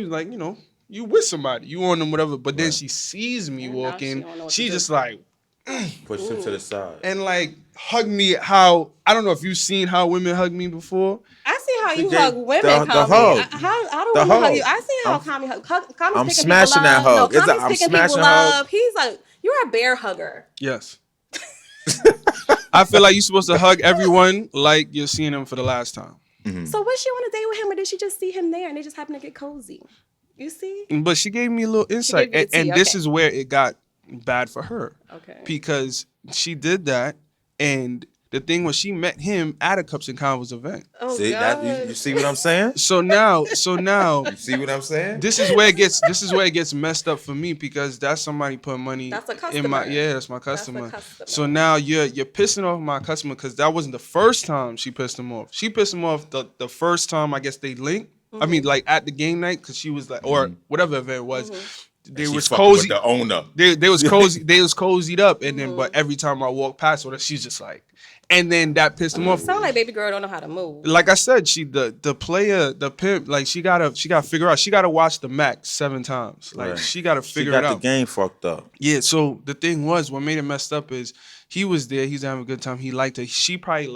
you with somebody, you on them, whatever. But then she sees me walking. don't know what She to do. just like Push him to the side. and like hug me. How I don't know if you've seen how women hug me before. I see how you The- hug women, the Kami. hug. How do The women hug hug. you? I see how Kami hug. Kami's I'm picking smashing people that up. hug. No, It's a- Kami's I'm picking smashing people hug. up. He's like, you're a bear hugger. Yes. I feel like you're supposed to hug everyone like you're seeing them for the last time. So was she on a date with him, or did she just see him there and they just happened to get cozy? You see? But she gave me a little insight, gave you the and tea, this okay. is where it got bad for her. Okay. Because she did that, and the thing was she met him at a Cups and Convos event. Oh See God. that? You see what I'm saying? So now You see what I'm saying? this is where it gets messed up for me because that's somebody put money That's a in my customer. that's my customer. customer. So now you're pissing off my customer because that wasn't the first time she pissed him off. She pissed him off the first time I guess they linked. I mean like at the game night because she was like or whatever event it was. They was fucking cozy. with the owner. They was cozy. They was cozied up, and then but every time I walk past her, she's just like, and then that pissed him off. Sound like baby girl don't know how to move. Like I said, the player, the pimp, like she gotta figure out. She gotta watch the Max 7 times. Like Right. she gotta She figure got it the out. game fucked up. Yeah. So the thing was, what made it messed up is he was there. He's having a good time. He liked it. She probably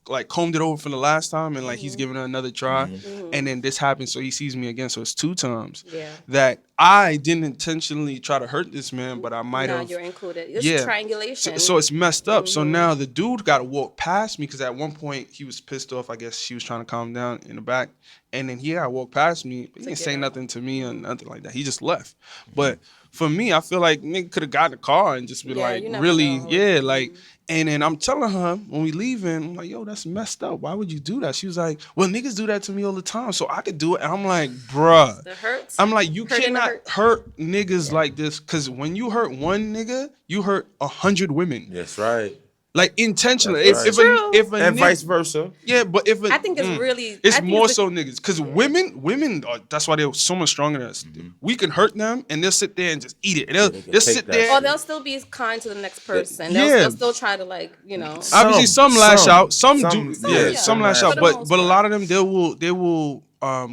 like combed it over from the last time and like he's giving her another try and then this happens so he sees me again so it's 2 times that I didn't intentionally try to hurt this man but I might have. Now you're included. It's triangulation. So it's messed up. So now the dude got to walk past me because at one point he was pissed off. I guess she was trying to calm down in the back and then he got to walk past me but he didn't say nothing to me or nothing like that. He just left. But for me I feel like nigga could have got in the car and just be like really like and then I'm telling her when we leaving, I'm like, yo, that's messed up. Why would you do that? She was like, well, niggas do that to me all the time, so I could do it. And I'm like, bruh. It hurts. I'm like, you cannot hurt niggas like this, because when you hurt one nigga, you hurt 100 women. That's right. Like intentionally. That's right. If a And nigga, vice versa. yeah, but if I think it's really. it's I think more it's so niggas, because women, that's why they're so much stronger than us. We can hurt them, and they'll sit there and just eat it. And they'll take sit that there. shit. Or they'll still be kind to the next person. Yeah. They'll still try to Obviously, some lash out, some do, yeah, some lash out, For the but most a part. lot of them they will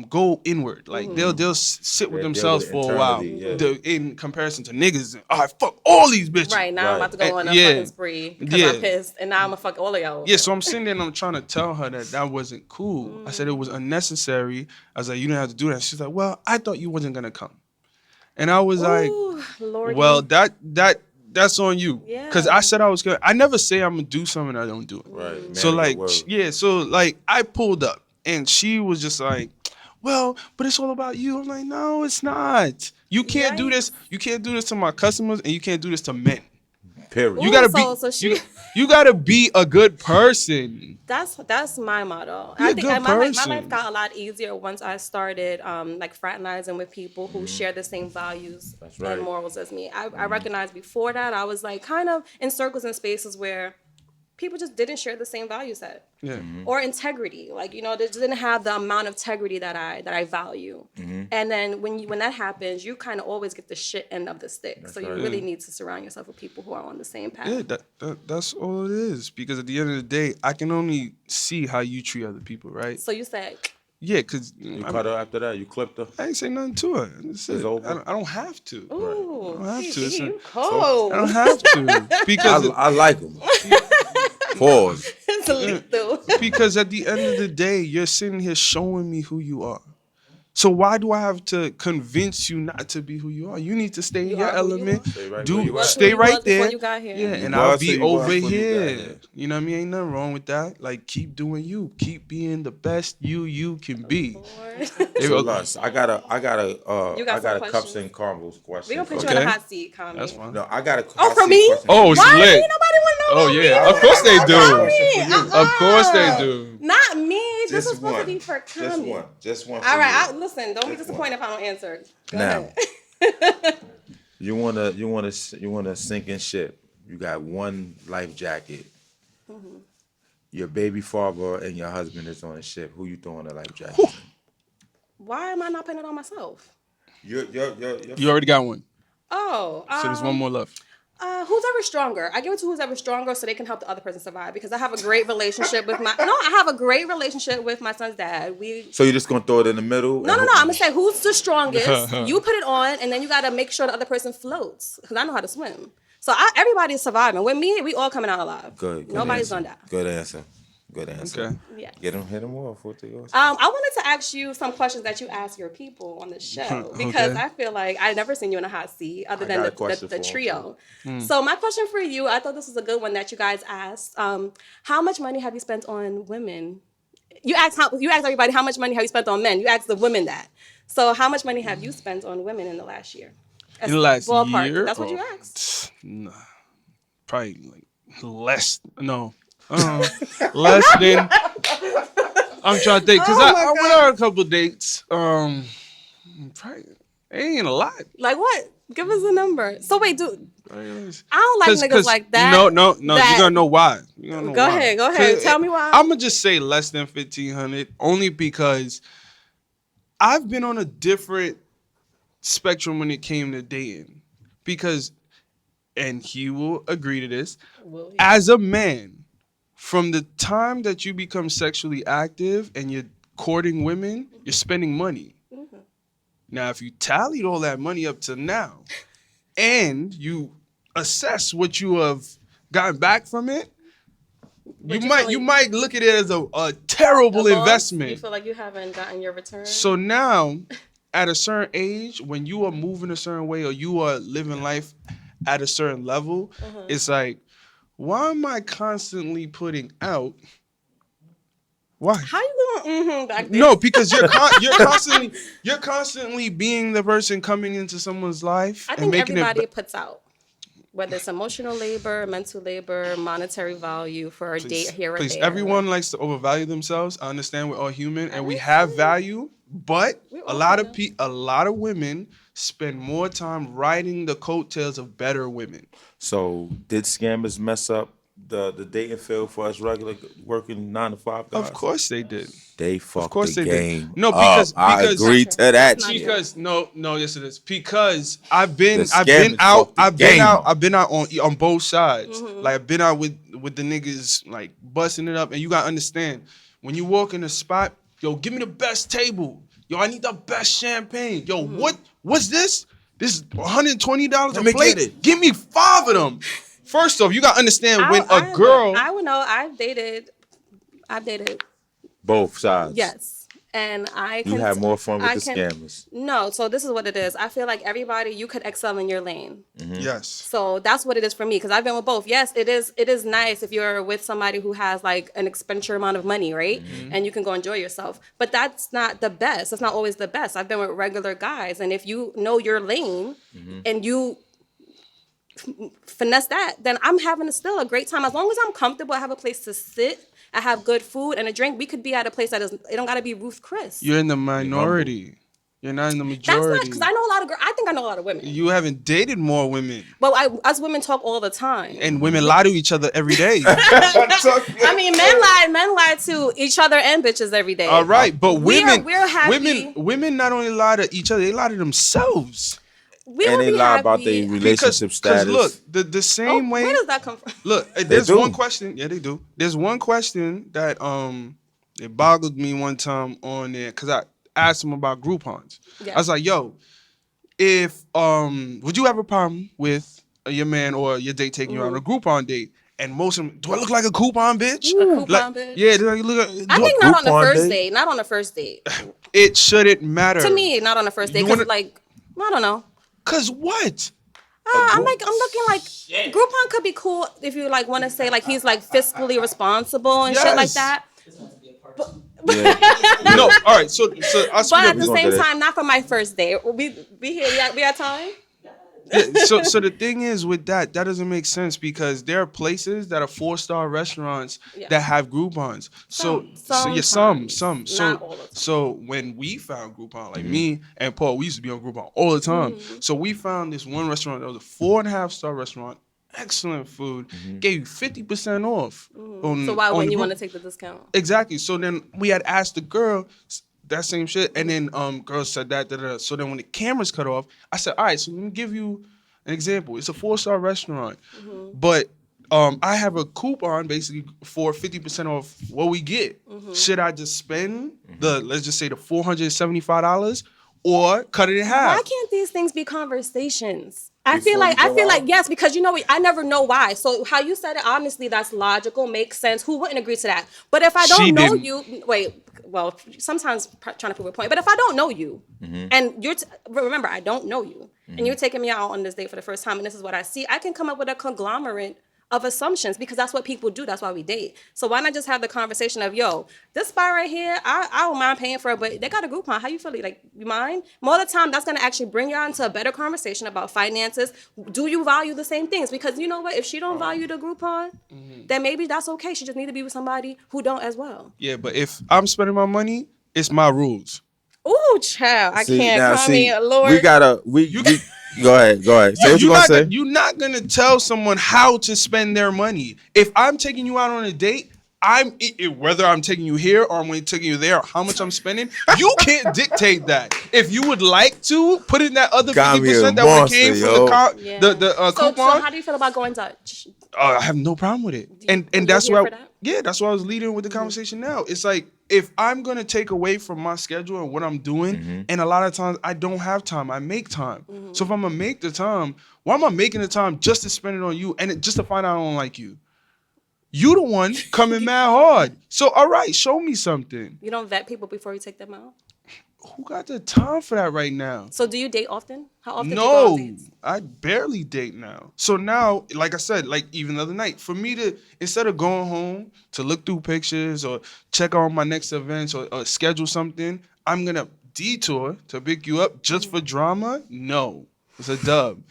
go inward, like they'll sit with Yeah, themselves deal with for a while. internally, In comparison to niggas, I fuck all these bitches. Right now, I'm about to go on a Yeah. fucking spree because Yeah. I'm pissed, and now I'm gonna fuck all of y'all. Yeah, so I'm sitting there and I'm trying to tell her that wasn't cool. I said it was unnecessary. I was like, you didn't have to do that. She's like, well, I thought you wasn't gonna come, and I was like, Ooh, Lordy. well, that's on you. Yeah. Because I said I was gonna. I never say I'm gonna do something I don't do it. Right. Man, So like, word. yeah. So like, I pulled up, and she was just like, "Well, but it's all about you." I'm like, "No, it's not. You can't do this. You can't do this to my customers, and you can't do this to men. Period. You gotta so she- you gotta be a good person." That's my motto. Be a I think good my person. life got a lot easier once I started like fraternizing with people who share the same values right. and morals as me. I recognized before that I was like kind of in circles and spaces where people just didn't share the same value set. Yeah. Or integrity, like they just didn't have the amount of integrity that I value. And then when that happens, you kind of always get the shit end of the stick. So you really need to surround yourself with people who are on the same path. Yeah, that's all it is. Because at the end of the day, I can only see how you treat other people, right? So you said, Yeah, because You cut her after that. You clipped her. I ain't say nothing to her. That's it. over? I don't have to. "Ooh, I don't have to. It's you a- cold." I don't have to because I like him. Pause. It's lethal. because at the end of the day, you're sitting here showing me who you are. So why do I have to convince you not to be who you are? You need to stay in your are who you element. are. Stay right Do where you at. stay Who you right was before there. you got here. Yeah, You and was I'll who be you was over before you got here. here. You know what I mean? Ain't nothing wrong with that. Like keep doing you. Keep being the best you can be. So Lus, I got a You got some cups questions? and Convos question. We're gonna put you Okay. in a hot seat, Kami. That's fine. No, I got a Oh, hot for seat me? question. Oh, it's Why? lit. Ain't nobody want to know Oh about yeah, me? of course they do. Kami, Of course they do. Not me. This Just is supposed one. to be for Just Kami. one. Just one. For All right, you. listen. Don't be Just disappointed one. if I don't answer. Go Now, ahead. you wanna sink in ship. You got one life jacket. Mm-hmm. Your baby father and your husband is on a ship. Who you throwing a life jacket? in? Why am I not putting it on myself? You're You already got one. Oh, So there's one more left. who's ever stronger? I give it to who's ever stronger so they can help the other person survive because I have a great relationship with I have a great relationship with my son's dad. So you're just gonna throw it in the middle? No. I'm gonna say who's the strongest. You put it on, and then you gotta make sure the other person floats because I know how to swim. So everybody's surviving. With me, we all coming out alive. Good. Nobody's answer. gonna die. Good answer. Good answer. Okay. Yeah. Hit them off. What they go? I wanted to ask you some questions that you ask your people on the show because Okay. I feel like I've never seen you in a hot seat other than got a question the for 'em, trio. So my question for you, I thought this was a good one that you guys asked. How much money have you spent on women? You asked everybody how much money have you spent on men. You asked the women that. So how much money have you spent on women in the last year? In the last Ballpark. year? That's what you asked. Nah, probably like less. No, Less than. I'm trying to think because I went on a couple dates. Probably, ain't a lot. Like what? Give us a number. So wait, dude. I don't like niggas 'Cause like that. No. that- You're gonna know why. Go ahead. Tell me why. I'm gonna just say less than 1,500, only because I've been on a different spectrum when it came to dating. Because, and he will agree to this, as a man, from the time that you become sexually active and you're courting women, you're spending money. Now, if you tallied all that money up to now, and you assess what you have gotten back from it, you might look at it as a terrible investment. You feel like you haven't gotten your return. So now, at a certain age, when you are moving a certain way or you are living life at a certain level, it's like, why am I constantly putting out? Why? How you going back there? No, because you're constantly being the person coming into someone's life. I think everybody puts out, whether it's emotional labor, mental labor, monetary value for a date here or there. Everyone likes to overvalue themselves. I understand we're all human and we have value, but a lot of women spend more time riding the coattails of better women. So did scammers mess up the dating field for us regular working 9 to 5 guys? Of course they did. They fucked course the they game. did. No, because I agree to that. Because yes it is. Because I've been scammers out fucked the game up. I've been out on both sides. Like I've been out with the niggas like busting it up, and you gotta understand when you walk in a spot, yo, give me the best table. Yo, I need the best champagne. Yo, what's this? This is $120 a plate. Give me 5 of them. First off, you gotta understand when a girl. I would know. I've dated Both sides. Yes, and I can. You have more fun with the scammers. No, so this is what it is. I feel like everybody, you could excel in your lane. Yes. So that's what it is for me, because I've been with both. Yes, it is nice if you're with somebody who has like an expenditure amount of money, right? And you can go enjoy yourself. But that's not the best. That's not always the best. I've been with regular guys, and if you know your lane and you finesse that, then I'm having still a great time. As long as I'm comfortable, I have a place to sit, I have good food and a drink. We could be at a place it don't gotta be Ruth Chris. You're in the minority. You're not in the majority. That's not, because I know a lot of girls. I think I know a lot of women. You haven't dated more women. But us women talk all the time. And women lie to each other every day. I mean, men lie to each other and bitches every day. All right, but we're happy. Women not only lie to each other, they lie to themselves. And they lie about their relationship status. Because look, the same way. Where does that come from? Look, there's one question. Yeah, they do. There's one question that it boggled me one time on there because I asked him about Groupons. Yeah. I was like, yo, if would you have a problem with your man or your date taking you out on a Groupon date? And most of them, do I look like a coupon bitch? A coupon bitch? Yeah, do I look like, I think not on the first date. Not on the first date. It shouldn't matter. To me, not on the first date. Because I don't know. Cause what? I'm looking like Groupon could be cool if you like want to say like he's like fiscally responsible and shit like that. No, all right. So but at the same time, not for my first date. We here. We have time. Yeah, so the thing is with that doesn't make sense because there are places that are 4-star restaurants that have Groupons. Some. So when we found Groupon, like me and Paul, we used to be on Groupon all the time. So we found this one restaurant that was a 4.5-star restaurant, excellent food, gave you 50% off. So why wouldn't you want to take the discount? Exactly. So then we had asked the girl that same shit, and then girl said that. So then when the cameras cut off, I said, all right, so let me give you an example. It's a 4-star restaurant, but I have a coupon basically for 50% off what we get. Should I just spend let's just say the $475 or cut it in half? Why can't these things be conversations? I feel like yes, because you know I never know why. So how you said it, honestly, that's logical, makes sense. Who wouldn't agree to that? But if I don't know you, well, sometimes trying to prove a point. But if I don't know you, and remember, I don't know you, and you're taking me out on this date for the first time, and this is what I see, I can come up with a conglomerate of assumptions, because that's what people do. That's why we date. So why not just have the conversation of, yo, this spot right here, I don't mind paying for it, but they got a Groupon. How you feel? Like, you mind? More of the time, that's gonna actually bring y'all into a better conversation about finances. Do you value the same things? Because you know what? If she don't value the Groupon, then maybe that's okay. She just need to be with somebody who don't as well. Yeah, but if I'm spending my money, it's my rules. Ooh, child, I See, can't now, call see, me a Lord. we gotta go ahead. Say what you gonna say. You're not gonna tell someone how to spend their money. If I'm taking you out on a date, whether I'm taking you here or I'm taking you there, or how much I'm spending, you can't dictate that. If you would like to put in that other 50% that would came from the So coupon, how do you feel about going Dutch? I have no problem with it. And that's why that's why I was leading with the conversation now. It's like, if I'm gonna take away from my schedule and what I'm doing, and a lot of times I don't have time, I make time. So if I'm gonna make the time, why am I making the time just to spend it on you and just to find out I don't like you? You the one coming mad hard. So all right, show me something. You don't vet people before you take them out? Who got the time for that right now? So do you date often? How often do you go on dates? I barely date now. So now, like I said, like even the other night, for me to, instead of going home to look through pictures or check on my next events or schedule something, I'm going to detour to pick you up just for drama? No. It's a dub.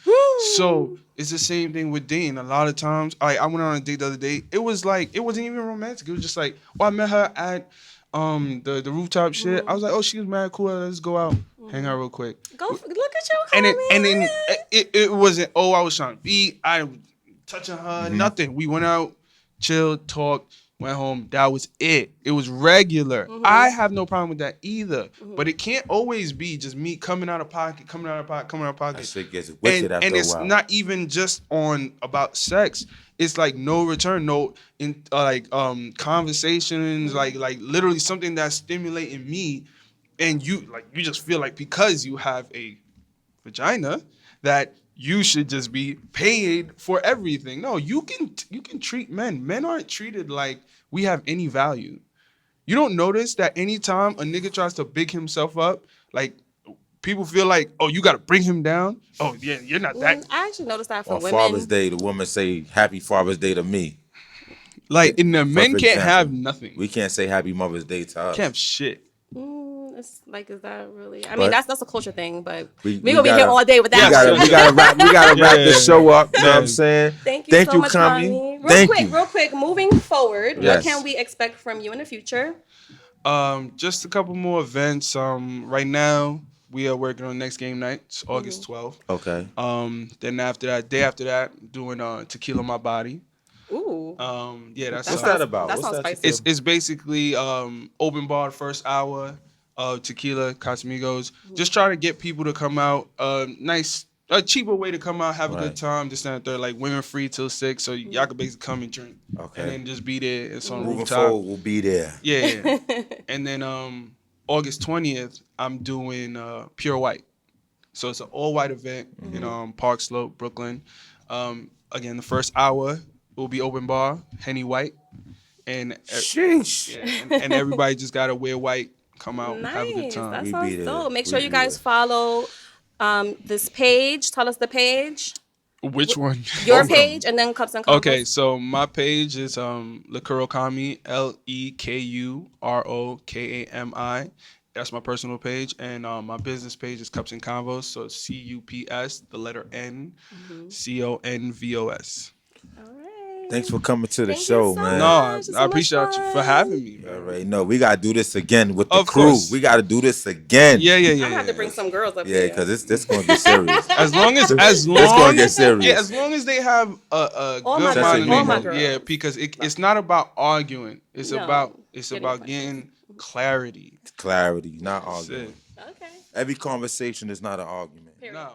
So it's the same thing with dating. A lot of times, I went on a date the other day. It was like, it wasn't even romantic. It was just like, I met her at the rooftop shit. I was like, oh, she was mad cool. Let's go out, hang out real quick. Look at you, and then it wasn't. Oh, I was trying to beat. I was touching her. Nothing. We went out, chilled, talked, went home. That was it. It was regular. I have no problem with that either. But it can't always be just me coming out of pocket. That shit gets wicked after a while. And it's not even just on about sex. It's like no return, conversations, like literally something that's stimulating me, and you just feel like because you have a vagina that you should just be paid for everything. No, you can treat men. Men aren't treated like we have any value. You don't notice that anytime a nigga tries to big himself up, like, people feel like, oh, you got to bring him down. Oh, yeah, you're not that. I actually noticed that for on women. Father's Day, the woman say, Happy Father's Day to me. Like, and the men can't have nothing. We can't say Happy Mother's Day to us. Can't have shit. It's like, is that really? I mean, that's a culture thing, but we gonna be gotta, here all day with that. We gotta wrap the show up. You know what I'm saying? Thank you so much, Kami. Real quick, moving forward, what can we expect from you in the future? Just a couple more events. Right now we are working on next game night. It's August 12th. Okay. Then day after that, doing Tequila My Body. Ooh. Yeah, what's that about? That sounds spicy. It's basically open bar first hour of tequila, Casamigos. Just trying to get people to come out. A cheaper way to come out, have a good time. Just stand there, like women free till 6, so y'all can basically come and drink. Okay. And then just be there. It's on rooftop. Moving forward, we'll be there. Yeah. And then August 20th, I'm doing Pure White. So it's an all-white event in Park Slope, Brooklyn. Again, the first hour will be open bar, Henny White. And and everybody just got to wear white, come out, and have a good time. That sounds dope. Make sure you guys follow this page. Tell us the page. Which one? Your page, and then Cups and Convos. Okay, so my page is Lekuro Kami, Lekurokami. That's my personal page, and my business page is Cups and Convos. So it's CUPS, the letter N, CONVOS. All right. Thanks for coming to the show, man. No, I appreciate you for having me. All right, no, we gotta do this again with the crew. Course. We gotta do this again. Yeah. I'm gonna have to bring some girls up here. Yeah, because this gonna get serious. as long it's gonna get serious. Yeah, as long as they have a good mind. Yeah, because it's not about arguing. It's about getting clarity. Clarity, not arguing. Okay. Every conversation is not an argument. No.